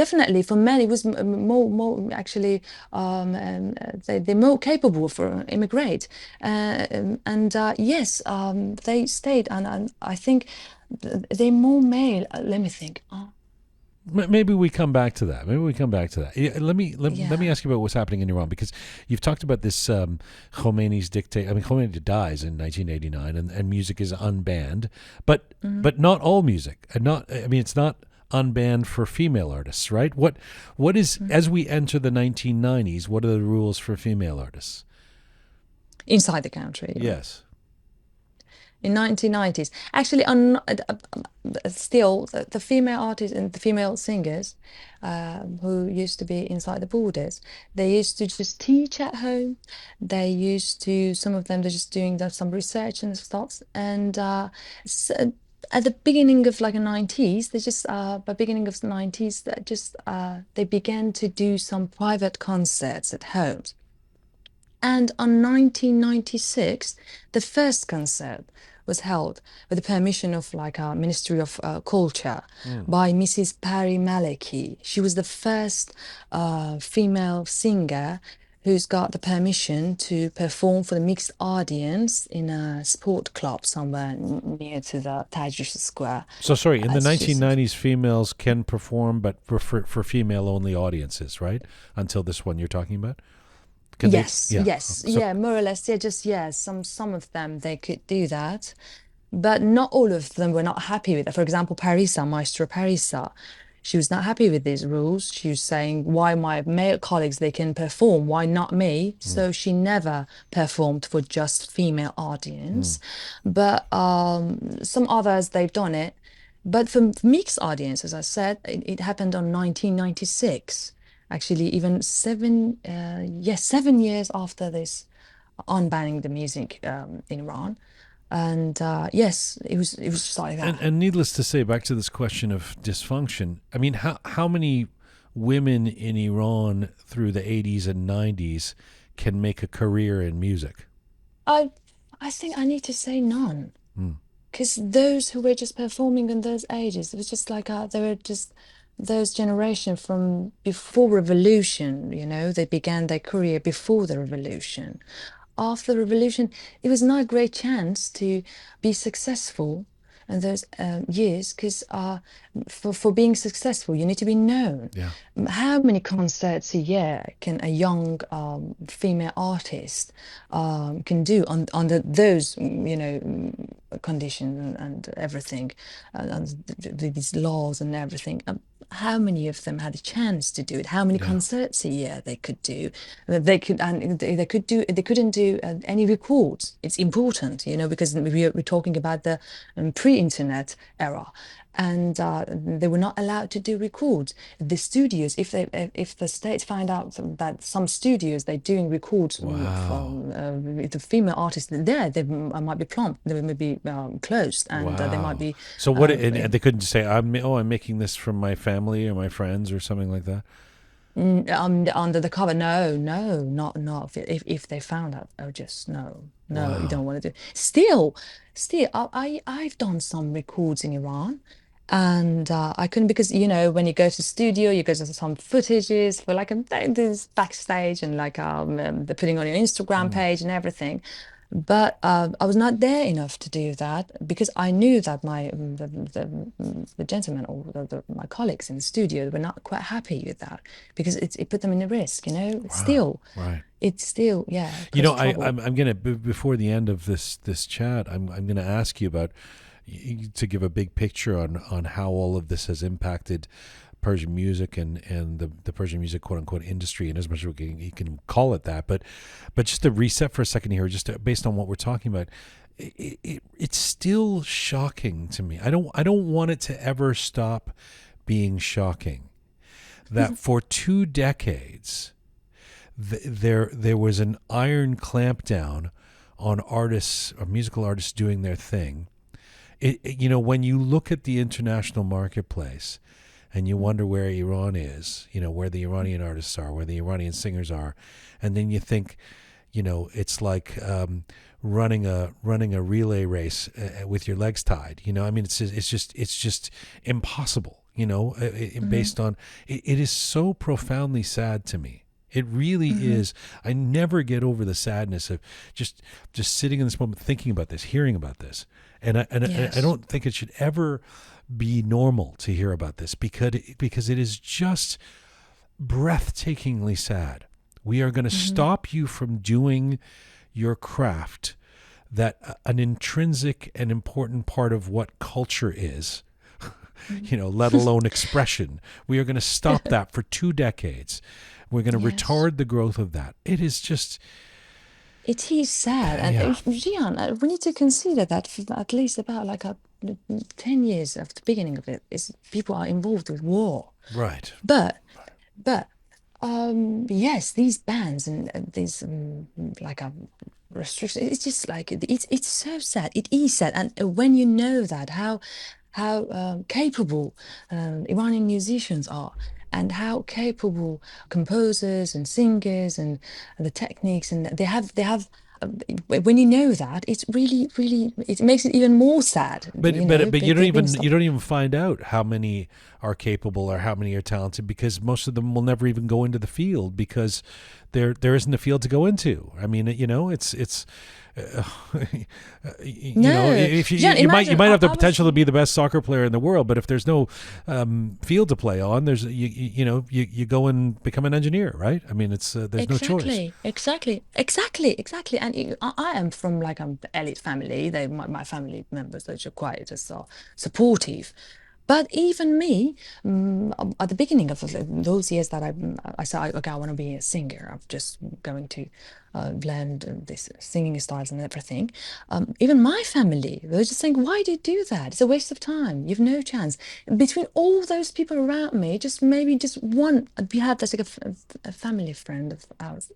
definitely for men, it was more actually they're more capable for immigrate, and yes, they stayed, and I think they're more male. Let me think. Maybe we come back to that. Yeah, let me Yeah. ask you about what's happening in Iran, because you've talked about this Khomeini's dictate. I mean, Khomeini dies in 1989, and music is unbanned, but not all music. And not, I mean, it's not unbanned for female artists, right? What is, as we enter the 1990s, what are the rules for female artists? Inside the country. Yes. In 1990s, actually, still the female artists and the female singers who used to be inside the borders, they used to just teach at home. They used to, some of them, they're just doing some research and stuff. And so at the beginning of like the 90s, they just by beginning of the 90s, that just they began to do some private concerts at home. And on 1996, the first concert was held with the permission of like our Ministry of Culture by Mrs. Pari Maleki. She was the first female singer who's got the permission to perform for the mixed audience in a sport club somewhere near to the Tahrir Square. So sorry, in the It's just- 1990s, females can perform, but for female-only audiences, right? Until this one you're talking about? Can they- Yes, So- yeah, more or less, yeah, just yeah. Some of them they could do that, but not all of them were not happy with it. For example, Parisa, Maestro Parisa, she was not happy with these rules. She was saying, "Why my male colleagues they can perform, why not me?" So she never performed for just female audience, but some others they've done it. But for mixed audience, as I said, it happened on 1996. Actually, even 7 years after this unbanning the music in Iran, and yes, it was just like that. And needless to say, back to this question of dysfunction, I mean, how many women in Iran through the 80s and 90s can make a career in music? I think I need to say none, because those who were just performing in those ages, it was just like they were just those generation from before revolution. You know, they began their career before the revolution. After the revolution, it was not a great chance to be successful in those years, because for being successful, you need to be known. Yeah. How many concerts a year can a young female artist can do under those, you know, conditions and everything, and these laws and everything? How many of them had a chance to do it? How many concerts a year they could do? They couldn't do any records. It's important, you know, because we're talking about the pre-internet era. and they were not allowed to do records. The studios, if the states find out that some studios they're doing records from the female artists there, they might be plumped, they might be closed, and they might be. So what? And they couldn't say, I'm making this from my family or my friends or something like that. Under the cover, no, not if they found out, oh, just no, you don't want to do. Still, I've done some records in Iran, and I couldn't, because when you go to studio, you go to some footages for like this backstage, and like they're putting on your Instagram page and everything. But I was not there enough to do that, because I knew that the gentlemen or my colleagues in the studio were not quite happy with that, because it put them in a risk. Still, right. It's still, yeah. I'm gonna, before the end of this chat, I'm gonna ask you about, to give a big picture on how all of this has impacted Persian music and the Persian music quote unquote industry, and as much as you can call it that, but just to reset for a second here, just based on what we're talking about, it's still shocking to me. I don't want it to ever stop being shocking that for 2 decades there was an iron clampdown on artists or musical artists doing their thing. When you look at the international marketplace and you wonder where Iran is, where the Iranian artists are, where the Iranian singers are, and then you think, it's like running a relay race with your legs tied. It's just impossible. Based on it is so profoundly sad to me. It really is. I never get over the sadness of just sitting in this moment, thinking about this, hearing about this, and I don't think it should ever be normal to hear about this, because it is just breathtakingly sad. We are going to stop you from doing your craft, that an intrinsic and important part of what culture is, let alone expression. We are going to stop that for 2 decades. We're going to retard the growth of that. It is just... It is sad. And Jian, we need to consider that for at least about 10 years after the beginning of it, people are involved with war. Right. But yes, these bans and these restrictions, it's just like, it's so sad. It is sad. And when you know that, how capable Iranian musicians are, and how capable composers and singers and the techniques, and they have when you know that, it's really, really, it makes it even more sad. But you don't even find out how many are capable or how many are talented, because most of them will never even go into the field, because there isn't a field to go into. I mean, it's you might have the potential to be the best soccer player in the world, but if there's no field to play on, there's you go and become an engineer, right? I mean, it's there's no choice. Exactly. And I am from the elite family. My family members, which are quite just supportive. But even me, at the beginning of those years that I said, okay, I want to be a singer, I'm just going to learn this singing styles and everything. Even my family, they were just saying, why do you do that? It's a waste of time. You've no chance. Between all those people around me, maybe just one, we had this a family friend of ours.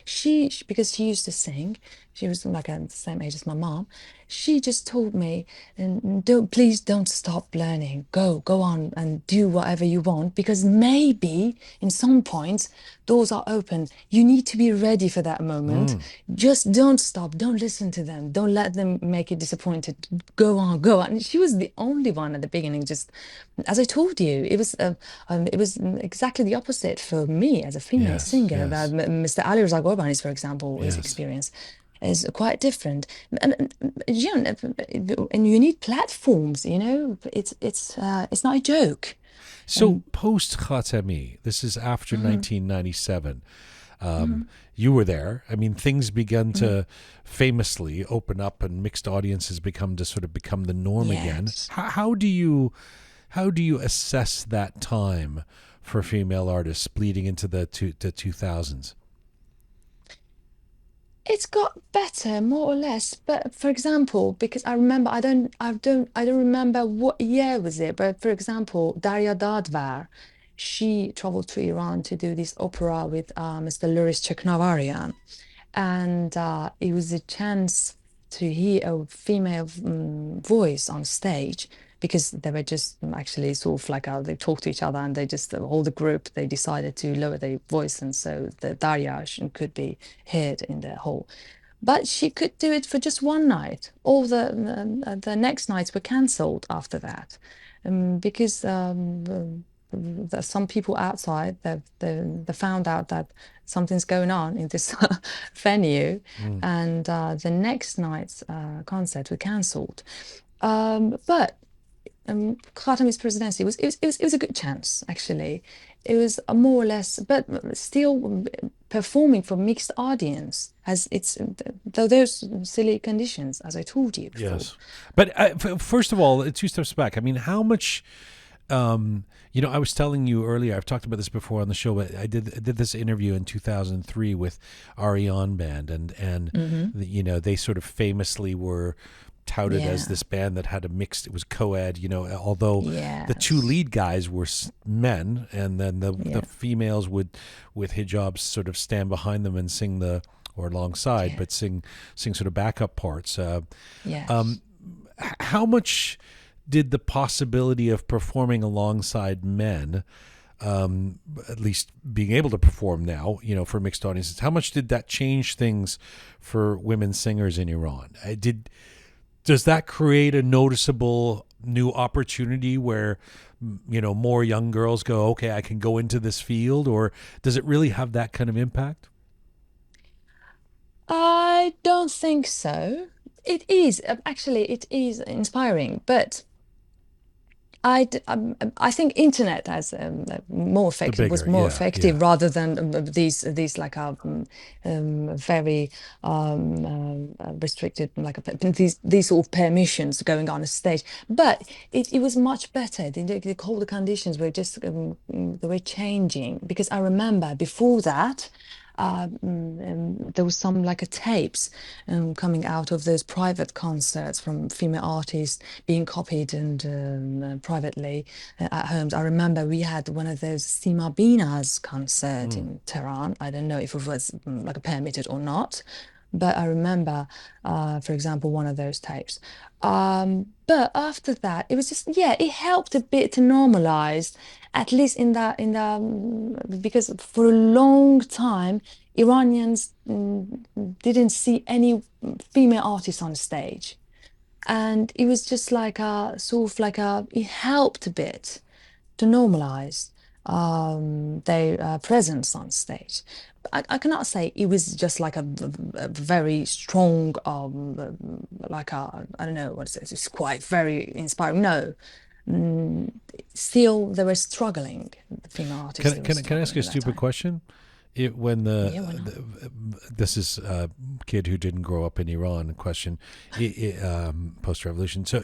She, because she used to sing, she was the same age as my mom. She just told me, please don't stop learning. Go on and do whatever you want, because maybe in some points doors are open. You need to be ready for that moment. Just don't stop. Don't listen to them. Don't let them make you disappointed. Go on. And she was the only one at the beginning. Just as I told you, it was exactly the opposite for me as a female singer. That Mr. Ali Reza Ghorbanis, for example, his experience is quite different, and you need platforms. It's not a joke. So post Khatami, this is after 1997. You were there. I mean, things began to famously open up, and mixed audiences become the norm again. How do you assess that time for female artists bleeding into the 2000s? It's got better, more or less. But for example, because I remember, I don't remember what year was it. But for example, Darya Dadvar, she traveled to Iran to do this opera with Mr. Luris Cheknavarian, and it was a chance to hear a female voice on stage because they were just actually sort of like they talked to each other and they just all the group they decided to lower their voice and so the Darya could be heard in the hall. But she could do it for just one night. All the next nights were cancelled after that, because there's some people outside they found out that something's going on in this venue, and the next night's concert were cancelled. But Khatami's presidency it was a good chance actually. It was a more or less, but still performing for mixed audience as it's though there's silly conditions as I told you before. Yes, but first of all, 2 steps back. I mean, how much? I was telling you earlier. I've talked about this before on the show, but I did this interview in 2003 with Ariane Band, and they sort of famously were touted as this band that had a mixed, it was co-ed, although the 2 lead guys were men, and then the females would, with hijabs, sort of stand behind them and sing or alongside, but sing sort of backup parts. How much did the possibility of performing alongside men, at least being able to perform now, for mixed audiences, how much did that change things for women singers in Iran? Does that create a noticeable new opportunity where, more young girls go, okay, I can go into this field, or does it really have that kind of impact? I don't think so. It is it is inspiring, but I think internet has more effective was more effective rather than these like very restricted like these sort of permissions going on a stage. But it was much better. The colder conditions were just they were changing, because I remember before that. There was some like a tapes coming out of those private concerts from female artists being copied and privately at homes. I remember we had one of those Sima Bina's concert in Tehran. I don't know if it was like permitted or not, but I remember, for example, one of those tapes. But after that, it was just it helped a bit to normalize, at least in the because for a long time Iranians didn't see any female artists on stage, and it was just like a sort of like it helped a bit to normalize their presence on stage. I cannot say it was just like a very strong, like I don't know what it is. It's quite very inspiring. No, still they were struggling. The female artists. Can I ask you a stupid question? When this is a kid who didn't grow up in Iran question, post-revolution. So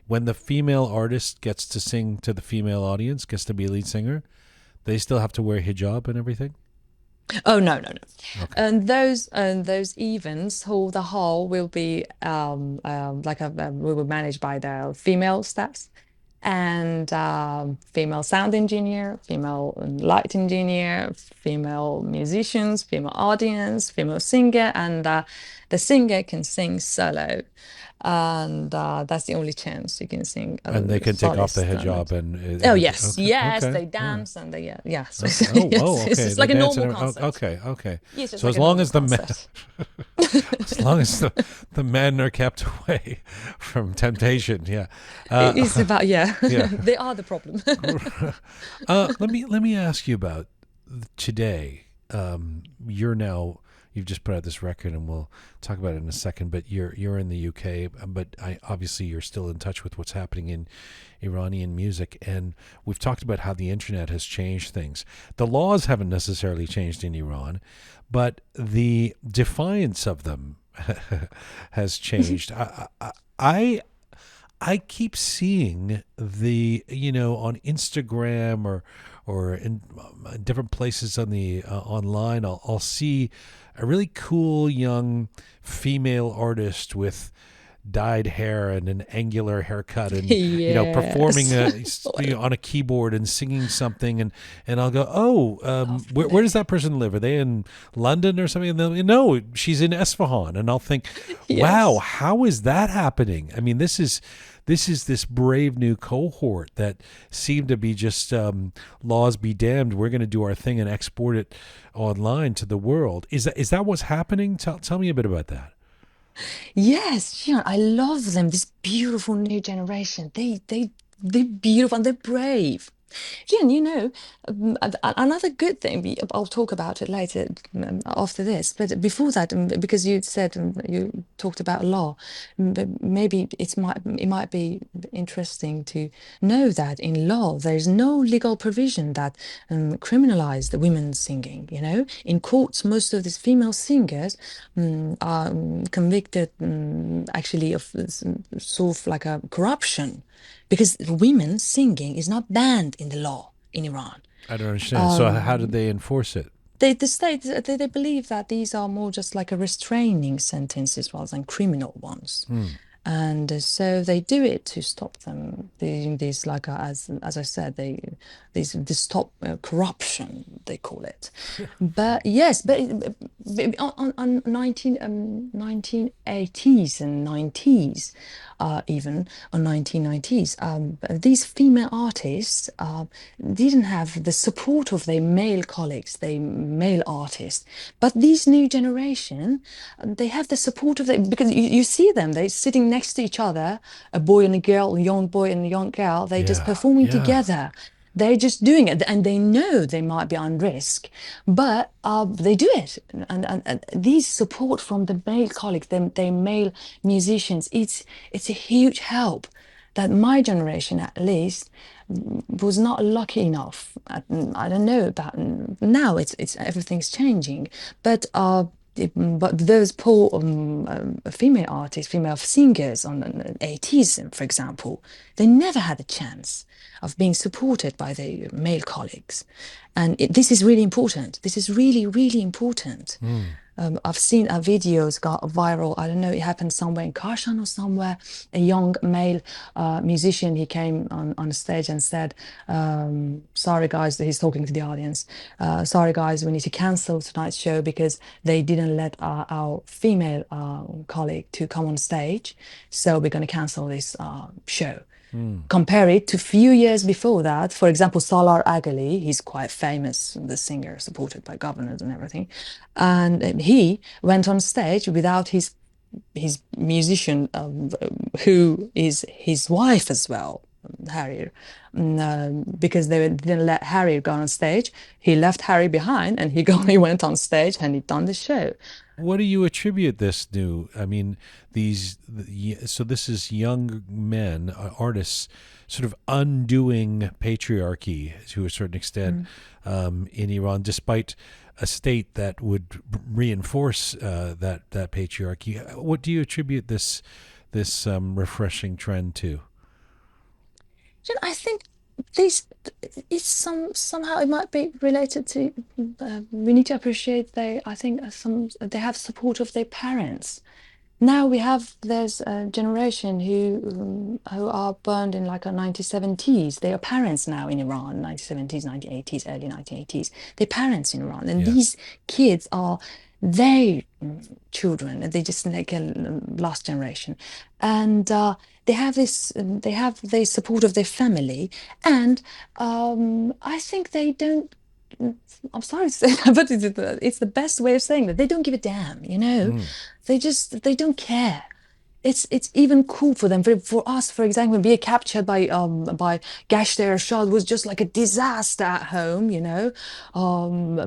when the female artist gets to sing to the female audience, gets to be a lead singer, they still have to wear hijab and everything? Oh no. Okay. And those events, the hall will be we will managed by the female staffs and female sound engineer, female light engineer, female musicians, female audience, female singer, and the singer can sing solo. And that's the only chance you can sing. And they can take off the hijab and. Yes, they dance and they yes. Okay. It's like a normal concert. Okay. Yes, so as long as as long as the men are kept away from temptation, it's about they are the problem. Let me ask you about today. You've just put out this record, and we'll talk about it in a second. But you're in the UK, but obviously you're still in touch with what's happening in Iranian music. And we've talked about how the internet has changed things. The laws haven't necessarily changed in Iran, but the defiance of them has changed. I keep seeing on Instagram or in different places on the online, I'll see a really cool young female artist with dyed hair and an angular haircut, and performing Yes. on a keyboard and singing something, and I'll go, oh, where does that person live? Are they in London or something? And they'll, no, she's in Esfahan, and I'll think, wow, Yes. how is that happening? I mean, this is this brave new cohort that seem to be just laws be damned. We're going to do our thing and export it online to the world. Is that what's happening? Tell me a bit about that. Yes, Jian, I love them. This beautiful new generation. They're beautiful and they're brave. Jian, another good thing. I'll talk about it later after this. But before that, because you said you talked about law, but maybe it might be interesting to know that in law there is no legal provision that criminalize the women singing. In courts, most of these female singers are convicted actually of sort of like a corruption, because women singing is not banned in the law in Iran. I don't understand. So how did they enforce it? The state they believe that these are more just like a restraining sentences rather than criminal ones. And so they do it to stop them doing this, like as I said, they stop corruption, they call it. But yes, on 1980s and 90s, even on 1990s, these female artists didn't have the support of their male colleagues, their male artists. But these new generation, they have the support of them, because you see them, they're sitting next to each other, a boy and a girl, a young boy and a young girl, they're just performing together. They're just doing it, and they know they might be on risk, but they do it. And these support from the male colleagues, their male musicians, it's a huge help that my generation, at least, was not lucky enough. I don't know about now. It's everything's changing, but those poor female artists, female singers on the 80s, for example, they never had a chance of being supported by their male colleagues. And this is really important. This is really, really important. I've seen videos got viral. I don't know, it happened somewhere in Kashan or somewhere. A young male musician, he came on stage and said, sorry guys, he's talking to the audience. Sorry guys, we need to cancel tonight's show because they didn't let our female colleague to come on stage. So we're going to cancel this show. Compare it to a few years before that. For example, Salar Aghali, he's quite famous, the singer supported by governors and everything. And he went on stage without his musician, who is his wife as well, Harry, because they didn't let Harry go on stage. He left Harry behind, and he went on stage and he done the show. What do you attribute this to? I mean, so this is young men, artists, sort of undoing patriarchy to a certain extent in Iran, despite a state that would reinforce that patriarchy. What do you attribute this refreshing trend to? I think this is somehow it might be related to. We need to appreciate they have support of their parents. Now there's a generation who are burned in like a 1970s. They are parents now in Iran, 1970s, 1980s, early 1980s. They're parents in Iran, and these kids are their children, and they just like a last generation, and they have the support of their family, and I think they don't. I'm sorry to say that, but it's the best way of saying that. They don't give a damn, They don't care. It's even cool for them. For us, for example, being captured by Gasht Ershad was just like a disaster at home,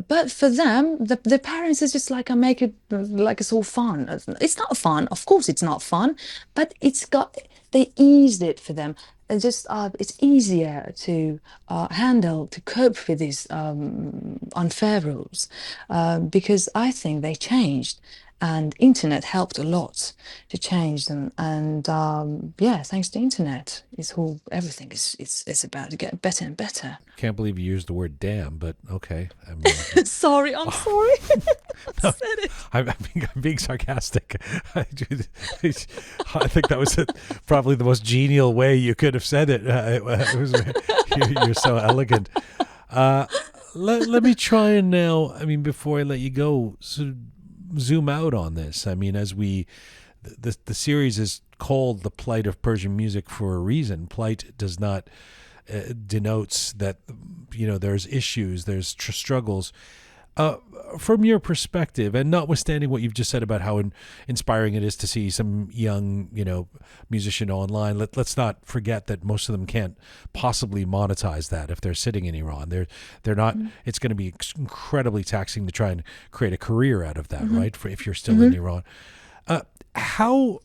But for them, the parents is just like make it like it's all fun. It's not fun, of course, it's not fun, but they eased it for them. It's easier to handle, to cope with these unfair rules, because I think they changed. and internet helped a lot to change them. And yeah, thanks to internet, it's all everything is about to get better and better. Can't believe you used the word damn, but okay. I mean, Sorry, I'm sorry. I said it. I'm being sarcastic. I think that was probably the most genial way you could have said it. You're so elegant. Let me try and now, I mean, before I let you go, zoom out on this. I mean, as the series is called The Plight of Persian Music for a reason. Plight does not denotes that, there's issues, there's struggles. From your perspective, and notwithstanding what you've just said about how inspiring it is to see some young, musician online, let's not forget that most of them can't possibly monetize that if they're sitting in Iran. They're not. Mm-hmm. It's going to be incredibly taxing to try and create a career out of that, mm-hmm. right? If you're still in Iran, how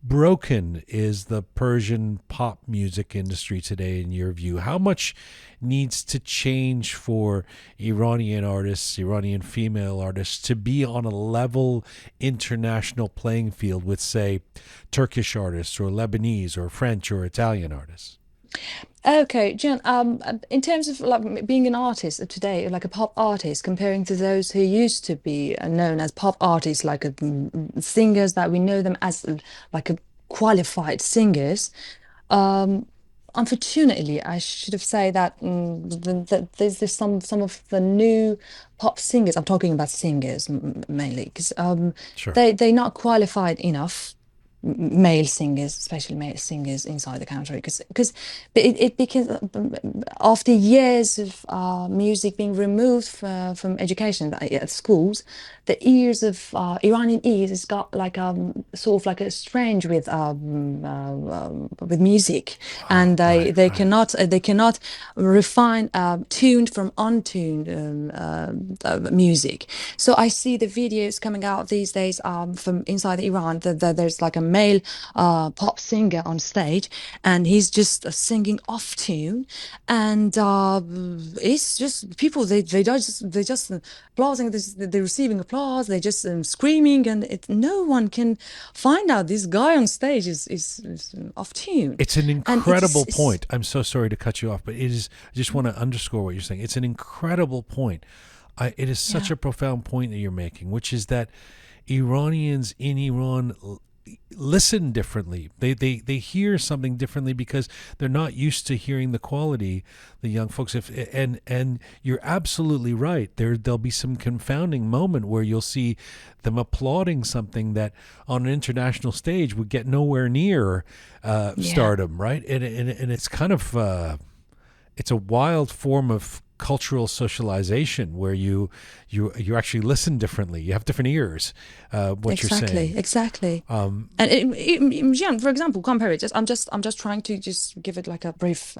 broken is the Persian pop music industry today in your view? How much needs to change for Iranian artists, Iranian female artists, to be on a level international playing field with, say, Turkish artists or Lebanese or French or Italian artists? Okay, Jian, in terms of like being an artist today, like a pop artist, comparing to those who used to be known as pop artists, like singers that we know them as like a qualified singers, unfortunately, I should have said that, that there's some of the new pop singers. I'm talking about singers mainly, because Sure. they're not qualified enough. Male singers, especially male singers inside the country, because it became, after years of music being removed from education at schools, the ears of Iranian ears has got like sort of like a strange with music, and they cannot refine tuned from untuned music. So I see the videos coming out these days from inside Iran that there's like a male pop singer on stage, and he's just singing off tune, and it's just people they just applauding, they're receiving applause, they're just screaming, and no one can find out this guy on stage is off tune. It's an incredible point. I'm so sorry to cut you off, but it is. I just want to underscore what you're saying. It's an incredible point. It is such a profound point that you're making, which is that Iranians in Iran listen differently. They hear something differently because they're not used to hearing the quality, the young folks. And you're absolutely right. There'll be some confounding moment where you'll see them applauding something that on an international stage would get nowhere near stardom, right? And it's kind of it's a wild form of cultural socialization where you actually listen differently. You have different ears. What you're saying exactly. And Jian, for example, compare it. I'm just trying to just give it like a brief,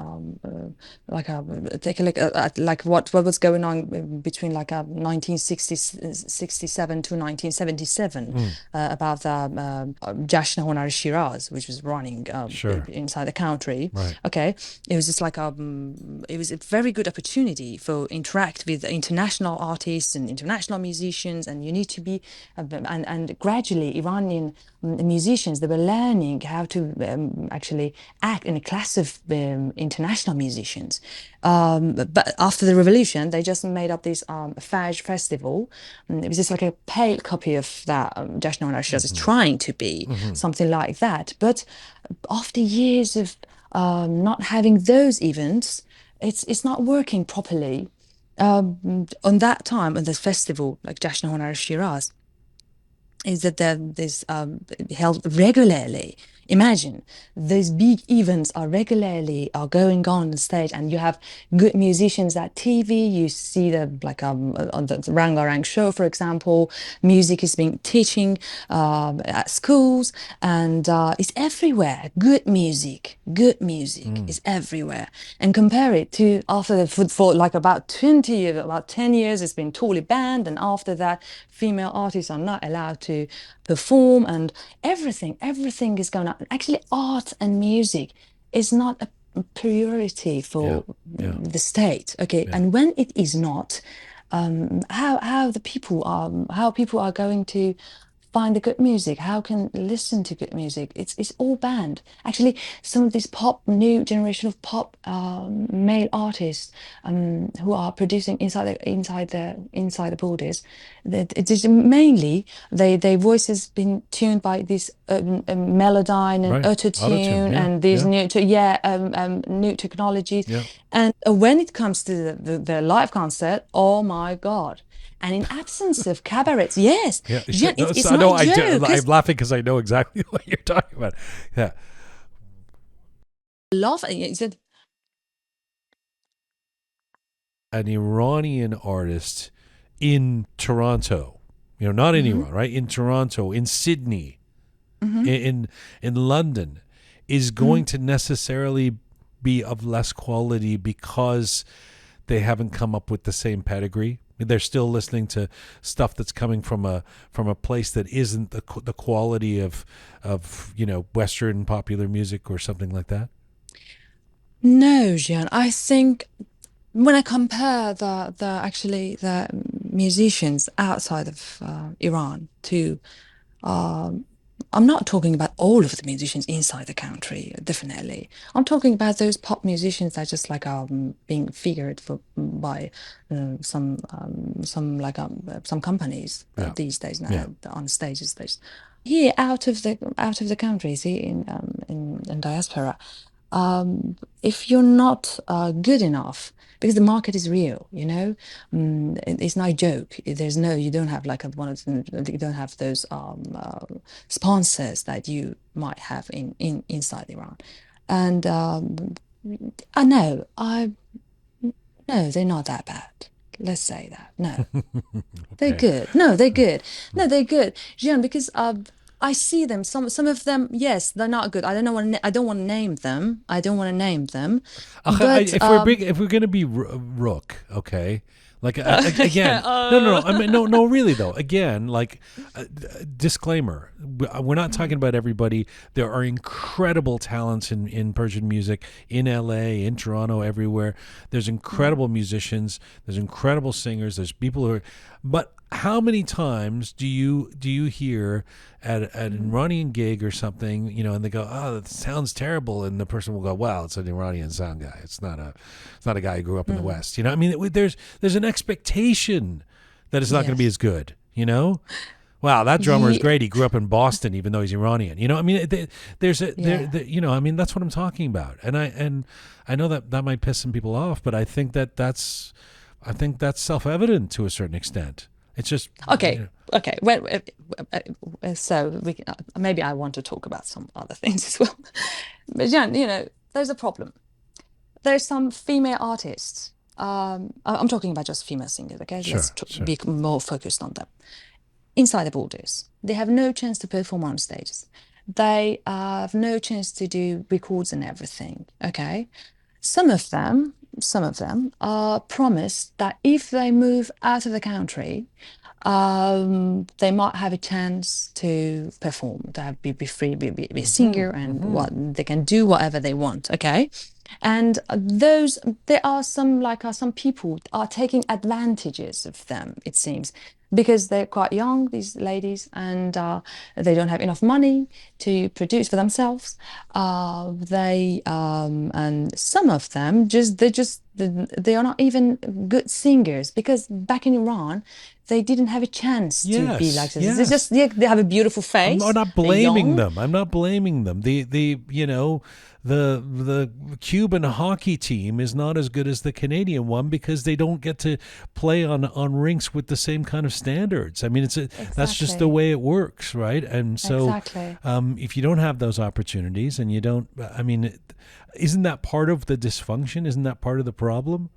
take a look at like what was going on between like 1967 to 1977 about the Jashn Honar Shiraz, which was running inside the country. Right. Okay, it was just like it was a very good opportunity for interact with international artists and international musicians, and you need to be and gradually Iranian musicians, they were learning how to actually act in a class of international musicians, but after the revolution they just made up this Fajr festival. It was just like a pale copy of that Jashn Honar Shiraz is trying to be something like that, but after years of not having those events, it's not working properly. On that time, on this festival, like Jashn Honar Shiraz, is that there's held regularly. Imagine these big events are going on stage, and you have good musicians at TV. You see them like on the Rangarang show, for example. Music is being teaching at schools, and it's everywhere. Good music is everywhere. And compare it to after for like about 10 years, it's been totally banned, and after that, female artists are not allowed to perform, and everything is going on. Actually, art and music is not a priority for the state. Okay, and when it is not, how people are going to find the good music? How can listen to good music? It's all banned. Actually, some of these new generation of pop male artists who are producing inside the borders, that it is mainly their voices been tuned by this melodyne and Right. auto-tune Yeah, and these yeah. new technologies. Yeah. And when it comes to the live concert, oh my God. And in absence of cabarets, yes, Yeah, Jian, it's I know. not a joke. I'm laughing because I know exactly what you're talking about. Yeah, an Iranian artist in Toronto, not in Iran, right? In Toronto, in Sydney, in London, is going to necessarily be of less quality because they haven't come up with the same pedigree. They're still listening to stuff that's coming from a place that isn't the quality of Western popular music or something like that. No, Jian. I think when I compare the musicians outside of Iran to, I'm not talking about all of the musicians inside the country, definitely. I'm talking about those pop musicians that just like being figured by some companies Yeah. these days now Yeah. on stages. Here out of the country, see in diaspora. If you're not good enough, because the market is real, it's not a joke. You don't have like you don't have those sponsors that you might have inside Iran, and I know no, they're not that bad. Let's say that. No, they're Okay. good. No, they're good. No, they're good, Jian, because I see them. Some of them, yes, they're not good. I don't want to name them. I don't want to name them. But If we're gonna be Roqe, okay, like again, no. I mean, no, really though. Again, like disclaimer: we're not talking about everybody. There are incredible talents in Persian music in LA, in Toronto, everywhere. There's incredible musicians. There's incredible singers. There's people who are, but how many times do you hear at an Iranian gig or something, and they go, "Oh, that sounds terrible," and the person will go, "Well, it's an Iranian sound guy. It's not a guy who grew up in the West." I mean, there's an expectation that it's not going to be as good. Wow, that drummer is great. He grew up in Boston, even though he's Iranian. I mean, I mean, that's what I'm talking about. And I know that might piss some people off, but I think that's self-evident to a certain extent. It's just okay. Well, so maybe I want to talk about some other things as well. But Jian, there's a problem. There's some female artists. I'm talking about just female singers. Okay, Sure, let's be more focused on them. Inside the borders, they have no chance to perform on stages. They have no chance to do records and everything. Okay, some of them are promised that if they move out of the country, they might have a chance to perform, to be free, be a singer, and what they can do whatever they want. Okay, and there are some people are taking advantages of them, it seems, because they're quite young, these ladies, and they don't have enough money to produce for themselves. And some of them they are not even good singers, because back in Iran they didn't have a chance to be like this. Yes. They have a beautiful face. I'm not blaming them. I'm not blaming them. The Cuban hockey team is not as good as the Canadian one because they don't get to play on rinks with the same kind of standards. I mean, that's just the way it works, right? And so if you don't have those opportunities and you don't, I mean, isn't that part of the dysfunction? Isn't that part of the problem?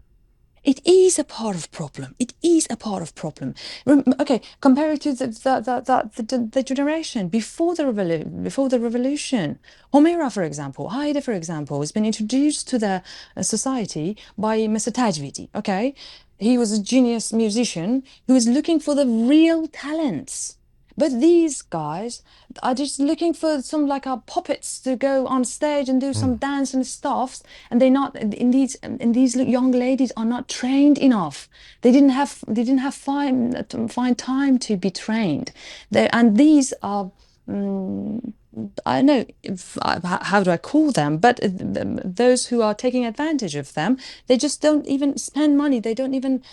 It is a part of problem. It is a part of problem. Okay, compare it to the generation before the revolution. Homera, for example, Haida, for example, has been introduced to the society by Mr. Tajvidi. Okay, he was a genius musician who was looking for the real talents. But these guys are just looking for some like puppets to go on stage and do some dance and stuff, and they're not. In these young ladies are not trained enough. They didn't have find time to be trained. And these are. I don't know how do I call them, but those who are taking advantage of them, they just don't even spend money. They don't even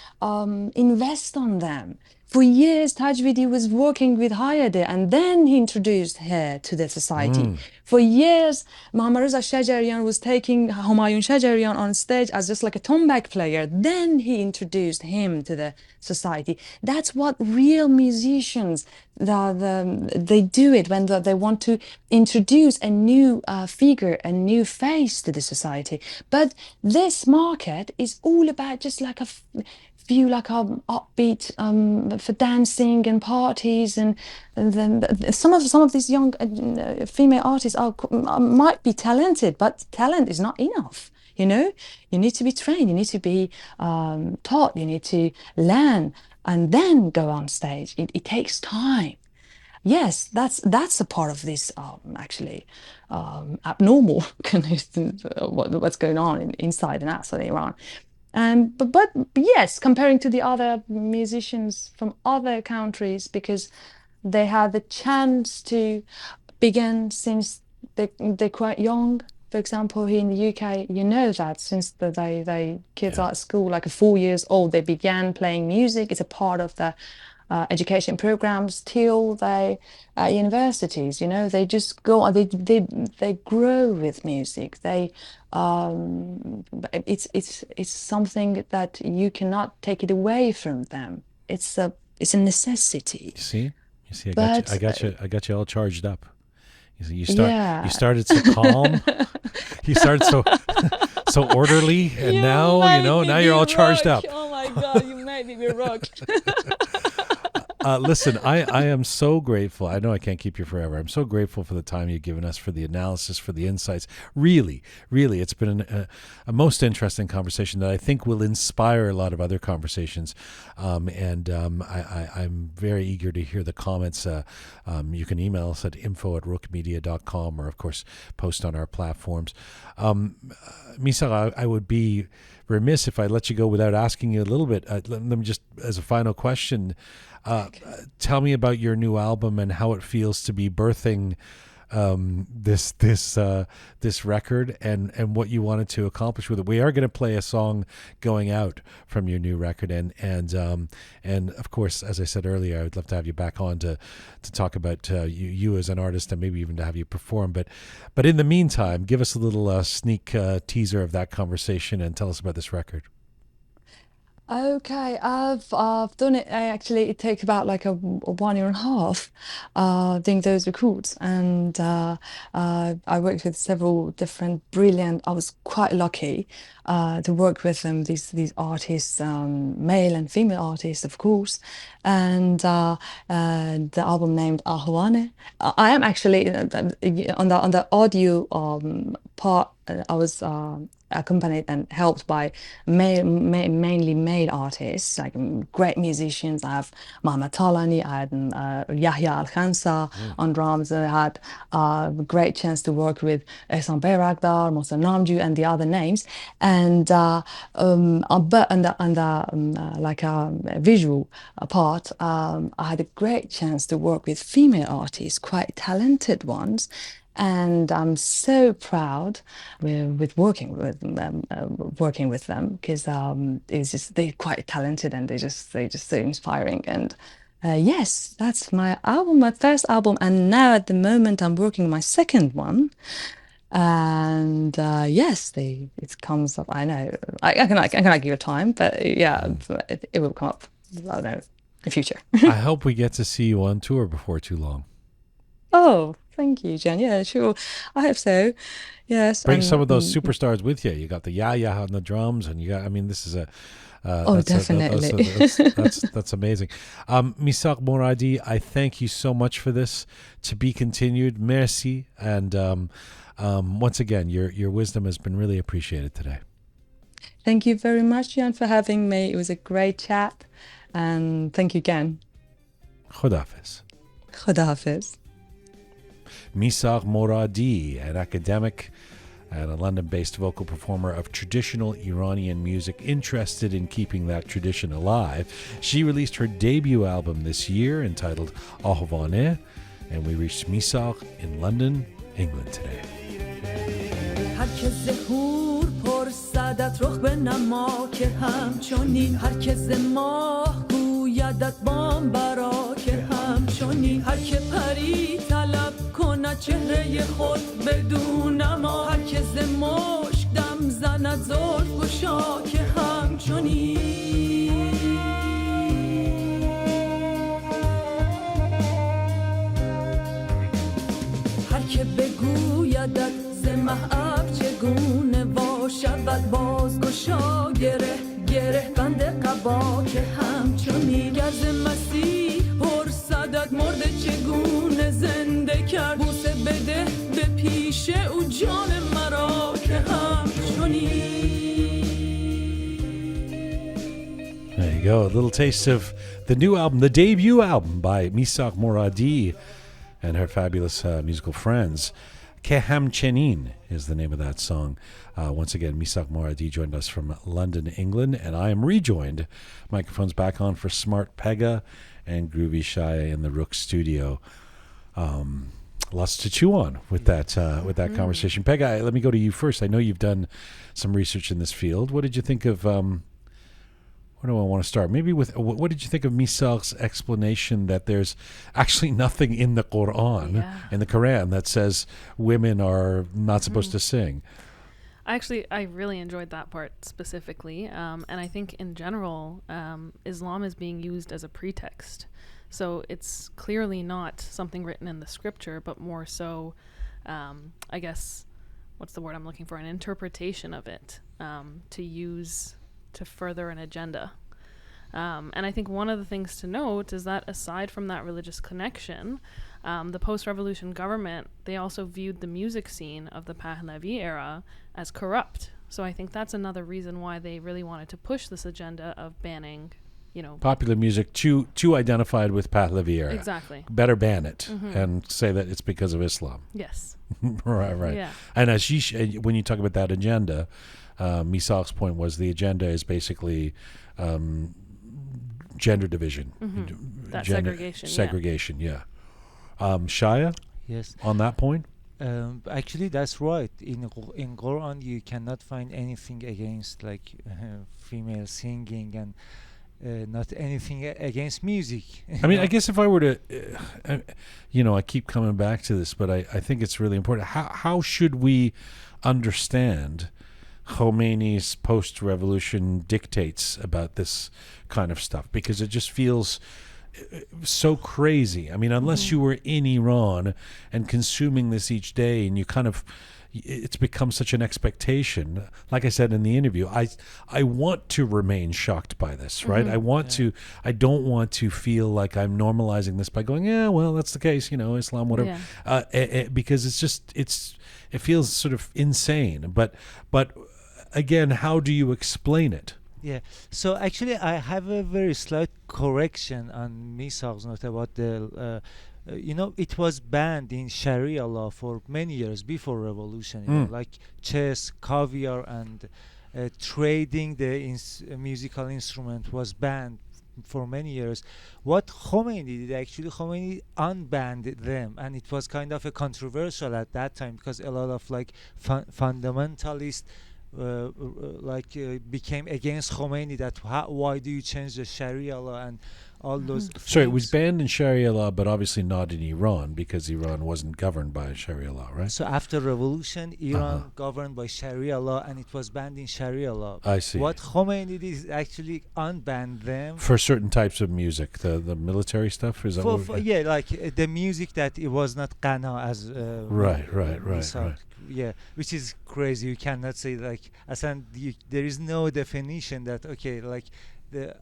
invest on them. For years, Tajvidi was working with Hayade, and then he introduced her to the society. For years, Muhammad Reza Shajarian was taking Humayun Shajarian on stage as just like a tombak player. Then he introduced him to the society. That's what real musicians, they do it when they want to introduce a new figure, a new face to the society. But this market is all about just like a few like upbeat for dancing and parties, and then some of these young female artists might be talented, but talent is not enough. You need to be trained, you need to be taught, you need to learn and then go on stage. It takes time. Yes, that's a part of this actually abnormal what's going on inside and outside Iran. But yes, comparing to the other musicians from other countries, because they had the chance to begin since they're quite young. For example, here in the UK, that since they kids are at school, like 4 years old, they began playing music. It's a part of the education programs till they at universities. They just go. They grow with music. It's something that you cannot take it away from them. It's a necessity. You see, I got you all charged up. You started so calm. You started so orderly, and now you're all charged up. Oh my God, you made me be rocked. Listen, I am so grateful. I know I can't keep you forever. I'm so grateful for the time you've given us, for the analysis, for the insights. Really, really, it's been a most interesting conversation that I think will inspire a lot of other conversations. I'm very eager to hear the comments. You can email us at info@roqemedia.com, or, of course, post on our platforms. Misagh, I would be remiss if I let you go without asking you a little bit. Let me just, as a final question, tell me about your new album and how it feels to be birthing this record, and what you wanted to accomplish with it. We are going to play a song going out from your new record, and of course, as I said earlier, I would love to have you back on to talk about you as an artist, and maybe even to have you perform. But in the meantime, give us a little sneak teaser of that conversation and tell us about this record. Okay, I've done it. Actually, it takes about like a 1 year and a half doing those records, and I worked with several different brilliant. I was quite lucky to work with them. These artists, male and female artists, of course, and the album named Ahwane. I am actually on the audio part. I was accompanied and helped by mainly male artists, like great musicians. I have Mohammad Talani, I had Yahya Al-Khansa on drums. I had a great chance to work with Ehsan Bayrakdar, Mohsen Namju, and the other names. And but on the like a visual part, I had a great chance to work with female artists, quite talented ones. And I'm so proud with working with them, because it's just, they're quite talented, and they're just so inspiring. And yes, that's my album, my first album, and now at the moment I'm working on my second one. And yes, it comes up. I know I cannot give it time, but yeah, it will come up. I don't know, in the future. I hope we get to see you on tour before too long. Oh, thank you, Jian. Yeah, sure. I hope so. Yes. Bring some of those superstars with you. You got the Yahya on the drums, and this is a. Definitely. That's amazing. Misagh Moradi, I thank you so much for this. To be continued. Merci, and once again, your wisdom has been really appreciated today. Thank you very much, Jian, for having me. It was a great chat, and thank you again. Khudafiz. Khudahafiz. Misagh Moradi, an academic and a London-based vocal performer of traditional Iranian music, interested in keeping that tradition alive. She released her debut album this year entitled Ahvaneh, and we reached Misagh in London, England today. یادت بام برا که همچونی هر که پری طلب کنه چهره خود بدون ما هر که ز مشک دم زند زلف گشا که همچونی هر که بگویدت ز محب چگونه باشد باز گشا گره بند قبا که همچونی گرز مسیح پر صدد مرده چگونه زنده کرد بوسه بده به پیش او جان مرا که همچونی. There you go, a little taste of the new album, the debut album by Misagh Moradi and her fabulous musical friends. Ke Hamchenin is the name of that song. Once again, Misagh Moradi joined us from London, England, and I am rejoined. Microphones back on for Smart Pega and Groovy Shaya in the Roqe studio. Lots to chew on with that conversation. Pega, let me go to you first. I know you've done some research in this field. What did you think of? Where do I want to start? Maybe with what did you think of Misagh's explanation that there's actually nothing in the Quran, in the Quran, that says women are not supposed to sing? I really enjoyed that part specifically. And I think in general, Islam is being used as a pretext. So it's clearly not something written in the scripture, but more so, I guess, what's the word I'm looking for? An interpretation of it to use to further an agenda. And I think one of the things to note is that aside from that religious connection, the post-revolution government, they also viewed the music scene of the Pahlavi era as corrupt. So I think that's another reason why they really wanted to push this agenda of banning, popular music too identified with Pahlavi era. Exactly. Better ban it and say that it's because of Islam. Yes. Right. Yeah. And as when you talk about that agenda, Misagh's point was the agenda is basically gender division. That segregation, yeah. Shaya? Yes. On that point? Actually, that's right. In Quran, you cannot find anything against female singing and not anything against music. I mean, I guess if I were to, I keep coming back to this, but I think it's really important. How should we understand Khomeini's post-revolution dictates about this kind of stuff? Because it just feels so crazy. I mean, unless you were in Iran and consuming this each day, and you kind of, it's become such an expectation. Like I said in the interview, I want to remain shocked by this, right? I don't want to feel like I'm normalizing this by going, yeah, well, that's the case, Islam, whatever. Because it feels sort of insane. But again, how do you explain it? Yeah. So actually, I have a very slight correction on Misagh's note about the. It was banned in Sharia law for many years before revolution. Like chess, caviar, and trading the musical instrument was banned for many years. What Khomeini did, actually, Khomeini unbanned them, and it was kind of a controversial at that time because a lot of fundamentalists became against Khomeini, that why do you change the Sharia law and all those So it was banned in Sharia law, but obviously not in Iran, because Iran wasn't governed by Sharia law, right? So after revolution, Iran governed by Sharia law, and it was banned in Sharia law. I see. What Khomeini did is actually unbanned them for certain types of music, the military stuff. Is that the music that it was not qana as right. Yeah, which is crazy. You cannot say there is no definition that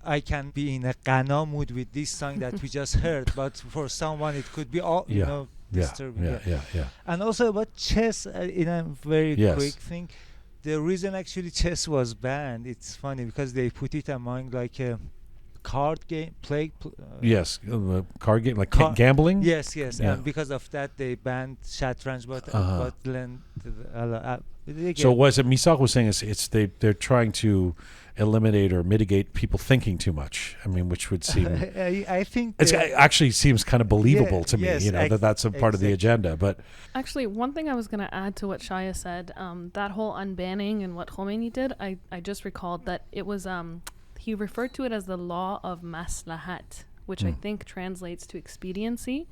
I can be in a qana mood with this song that we just heard, but for someone it could be disturbing. Yeah. And also about chess, in a very quick thing, the reason actually chess was banned, it's funny because they put it among card game, yes, card game, like gambling. Yes, Yeah. and because of that they banned shatranj, but then So was it Misagh was saying it's they're trying to eliminate or mitigate people thinking too much. I mean, which would seem I think it actually seems kind of believable to me. yes, You know, that's a part of the agenda. But actually, one thing I was going to add to what Shaya said, that whole unbanning and what Khomeini did, I just recalled that it was he referred to it as the law of maslahat, which I think translates to expediency.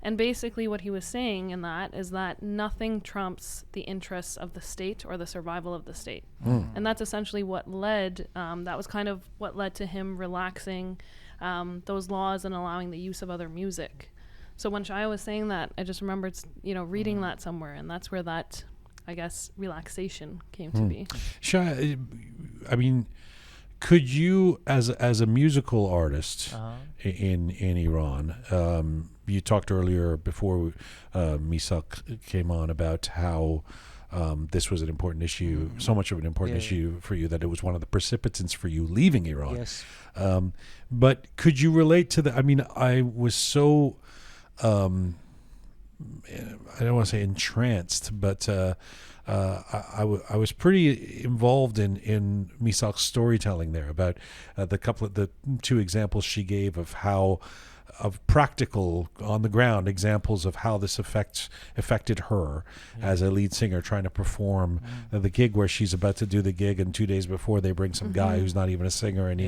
And basically what he was saying in that is that nothing trumps the interests of the state or the survival of the state. And that's essentially what led, that was kind of what led to him relaxing those laws and allowing the use of other music. So when Shaya was saying that, I just remembered, reading that somewhere, and that's where that, I guess, relaxation came to be. Shaya, I mean, could you, as a musical artist in Iran, you talked earlier before Misagh came on about how this was an important issue, so much of an important issue for you that it was one of the precipitants for you leaving Iran. Yes. But could you relate to the? I mean, I was so I don't want to say entranced, but I was pretty involved in Misagh's storytelling there about the two examples she gave of how of practical on the ground examples of how this affected her as a lead singer trying to perform the gig where she's about to do the gig, and 2 days before they bring some guy who's not even a singer and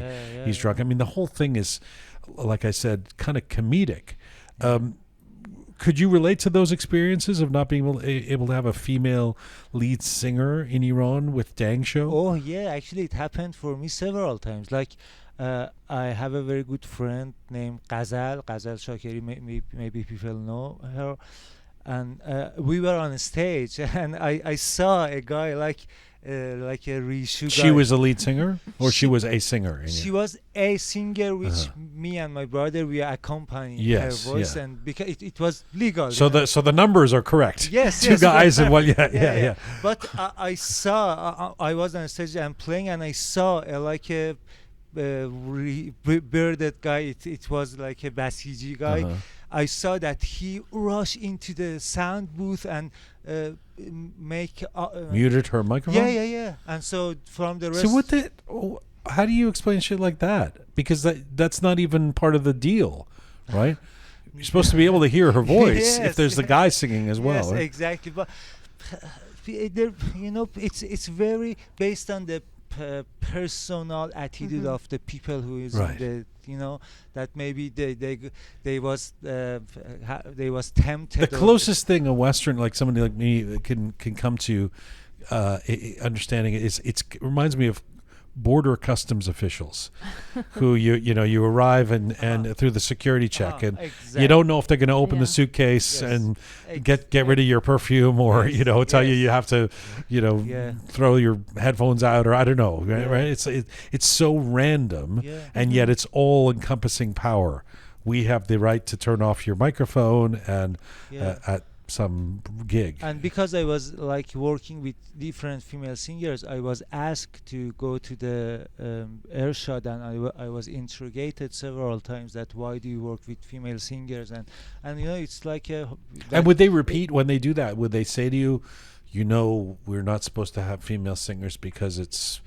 he's drunk. I mean, the whole thing is, like I said, kind of comedic. Could you relate to those experiences of not being able to have a female lead singer in Iran with Dang Show? Oh yeah, actually it happened for me several times. Like I have a very good friend named Ghazal Shakiri, maybe people know her, and we were on stage and I saw a guy like a Rishu guy. She was a lead singer, or she was a singer? She was a singer, which me and my brother, we accompanied her voice, and because it was legal. So the numbers are correct. Yes, two guys and one. Yeah. But I saw, I was on stage and playing, and I saw like a bearded guy. It was like a Basiji guy. I saw that he rushed into the sound booth and muted her microphone. Yeah. And so from the rest. So how do you explain shit like that? Because that's not even part of the deal, right? You're supposed to be able to hear her voice if there's the guy singing as well. Yes, right? Exactly. But it's very based on the personal attitude of the people who is in the, that maybe they was tempted. The closest thing a Western, like somebody like me, can come to understanding it reminds me of border customs officials who you arrive and through the security check and you don't know if they're going to open the suitcase and get rid of your perfume or tell you have to throw your headphones out, or I don't know, right? It's so random and yet it's all encompassing power. We have the right to turn off your microphone and at some gig. And because I was like working with different female singers, I was asked to go to the Ershad, and I was interrogated several times that why do you work with female singers, and it's like and would they repeat when they do that? Would they say to you, we're not supposed to have female singers because it's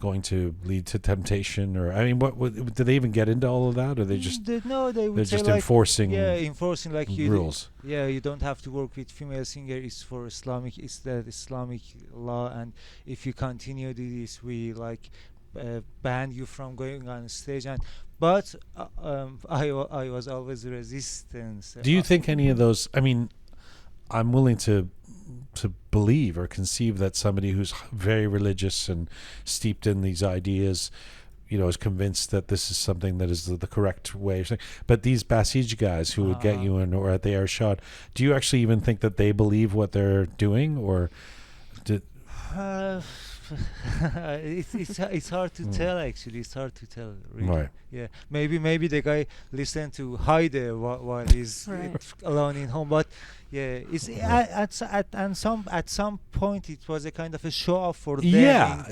going to lead to temptation? Or I mean, what do they even get into all of that, or they just they would they're say just like, enforcing like rules? You don't have to work with female singer. It's for Islamic. It's the Islamic law, and if you continue to this, we like ban you from going on stage. But I was always resistant. Do you think any of those? I mean, I'm willing to believe or conceive that somebody who's very religious and steeped in these ideas, is convinced that this is something that is the correct way. But these Basij guys who would get you in, or at the Ershad, do you actually even think that they believe what they're doing, or it's hard to tell, actually. It's hard to tell, really. Right. Yeah, maybe the guy listened to Haide while he's alone in home, but it's at some point it was a kind of a show off for them. Yeah.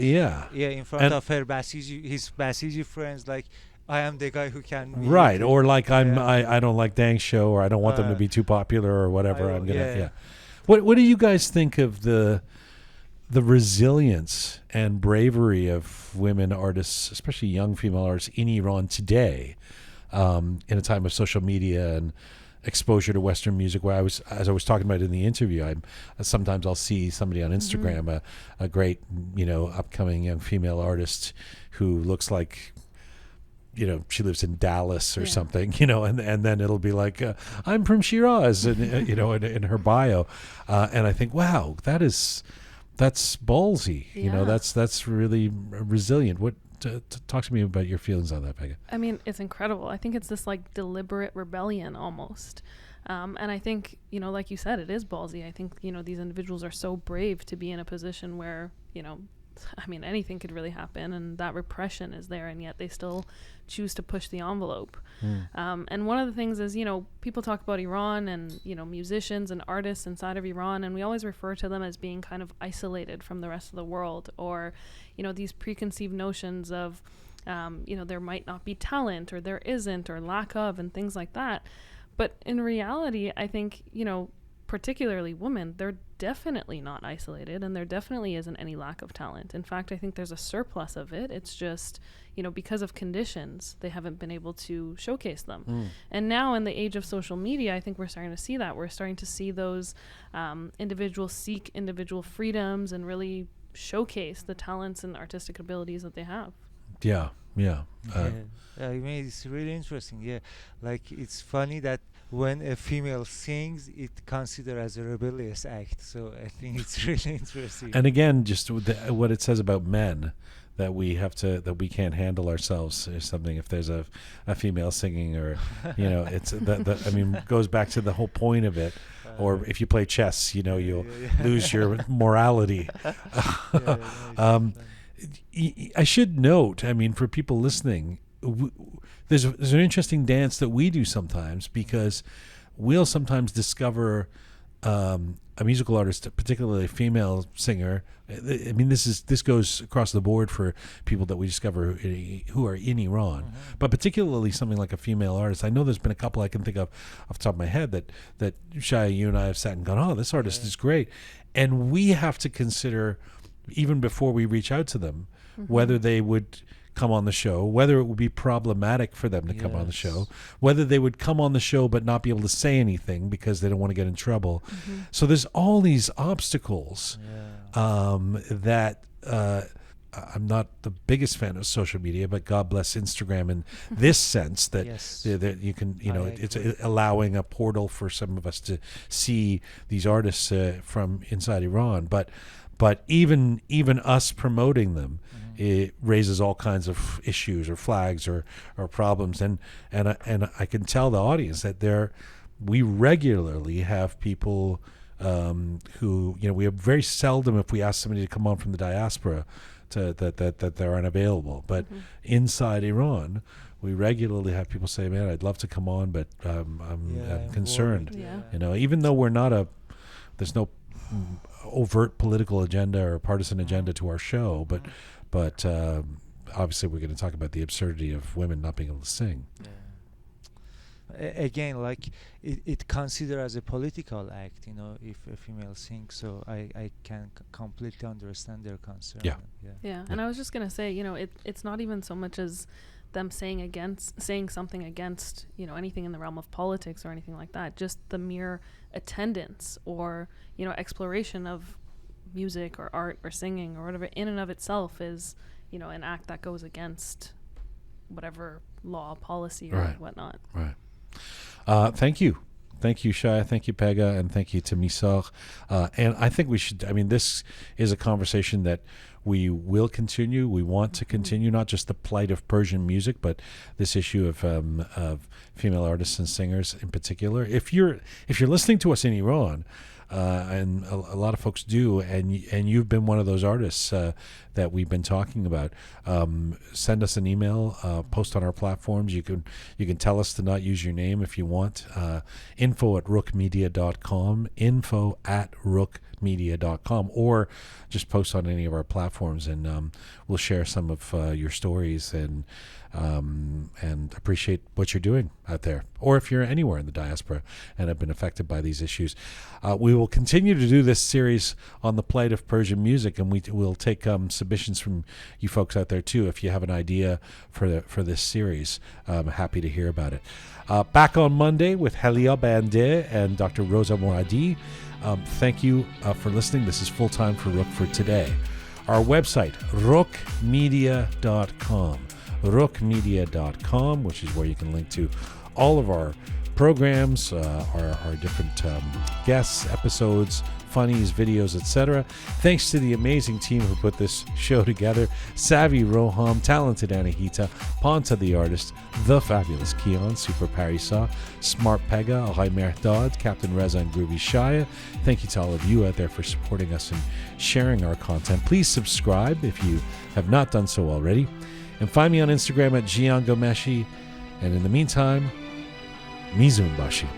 In front of her his Basiji friends, like I am the guy who can be Right, or like Yeah. I don't like Dang's show, or I don't want them to be too popular, or whatever. I'm gonna yeah. What do you guys think of the resilience and bravery of women artists, especially young female artists in Iran today, in a time of social media and exposure to Western music? Where as I was talking about in the interview, sometimes I'll see somebody on Instagram, a great upcoming young female artist who looks like, she lives in Dallas or something, and then it'll be like, I'm from Shiraz, and in her bio, and I think, wow, that's ballsy. Yeah. That's really resilient. What talk to me about your feelings on that, Pega? I mean, it's incredible. I think it's this like deliberate rebellion almost. And I think, like you said, it is ballsy. I think, these individuals are so brave to be in a position where, anything could really happen, and that repression is there, and yet they still choose to push the envelope. And one of the things is, people talk about Iran and, musicians and artists inside of Iran, and we always refer to them as being kind of isolated from the rest of the world, or, these preconceived notions of, there might not be talent, or there isn't, or lack of, and things like that. But in reality, I think, particularly women, they're definitely not isolated, and there definitely isn't any lack of talent. In fact, I think there's a surplus of it. It's just, because of conditions, they haven't been able to showcase them. And now in the age of social media, I think we're starting to see that. We're starting to see those individuals seek individual freedoms and really showcase the talents and artistic abilities that they have. Yeah. It's really interesting. Yeah, like it's funny that when a female sings, it considered as a rebellious act. So I think it's really interesting. And again, just what it says about men, that we can't handle ourselves or something if there's a female singing, or it's goes back to the whole point of it. Or if you play chess, you'll lose your morality. I should note, for people listening, there's an interesting dance that we do sometimes, because we'll sometimes discover a musical artist, particularly a female singer. This goes across the board for people that we discover who are in Iran, but particularly something like a female artist. I know there's been a couple I can think of off the top of my head that Shia, you and I have sat and gone, oh, this artist is great, and we have to consider, even before we reach out to them, whether they would come on the show, whether it would be problematic for them to come on the show, whether they would come on the show but not be able to say anything because they don't want to get in trouble. So there's all these obstacles that I'm not the biggest fan of social media, but God bless Instagram in this sense that, that you can, it's allowing a portal for some of us to see these artists from inside Iran. But even us promoting them, it raises all kinds of issues or flags or problems, and I can tell the audience that we regularly have people who, we have very seldom, if we ask somebody to come on from the diaspora, that they're unavailable. But inside Iran, we regularly have people say, "Man, I'd love to come on, but I'm concerned." Even though there's no overt political agenda or partisan agenda to our show, but obviously we're going to talk about the absurdity of women not being able to sing. Again, like it considered as a political act, if a female sings. So I can completely understand their concern. Yeah. And I was just going to say, it's not even so much as them saying something against, anything in the realm of politics or anything like that. Just the mere attendance or, exploration of music or art or singing or whatever in and of itself is, an act that goes against whatever law, policy, or whatnot. Right. Thank you. Thank you, Shia. Thank you, Pega. And thank you to Misagh. And I think we should, this is a conversation that we will continue. We want to continue, not just the plight of Persian music, but this issue of female artists and singers in particular. If you're listening to us in Iran, and a lot of folks do, and you've been one of those artists that we've been talking about, send us an email, post on our platforms. You can tell us to not use your name if you want. info@roqemedia.com, info@roqemedia.com, or just post on any of our platforms, and we'll share some of your stories and and appreciate what you're doing out there. Or if you're anywhere in the diaspora and have been affected by these issues. We will continue to do this series on the plight of Persian music, and we'll take submissions from you folks out there too. If you have an idea for this series, I'm happy to hear about it. Back on Monday with Halia Bandeh and Dr. Misagh Moradi. Thank you for listening. This is Full Time for Roqe for today. Our website, roqemedia.com. roqemedia.com, which is where you can link to all of our programs, our different guests, episodes, funnies, videos, etc. Thanks to the amazing team who put this show together: Savvy Roham, talented Anahita, Ponta the artist, the fabulous Jian, Super Parisa, Smart Pega, Alhai Merdad, Captain Reza, and Groovy Shaya. Thank you to all of you out there for supporting us and sharing our content. Please subscribe if you have not done so already. And find me on Instagram at Jian Gomeshi. And in the meantime, Mizun Bashi.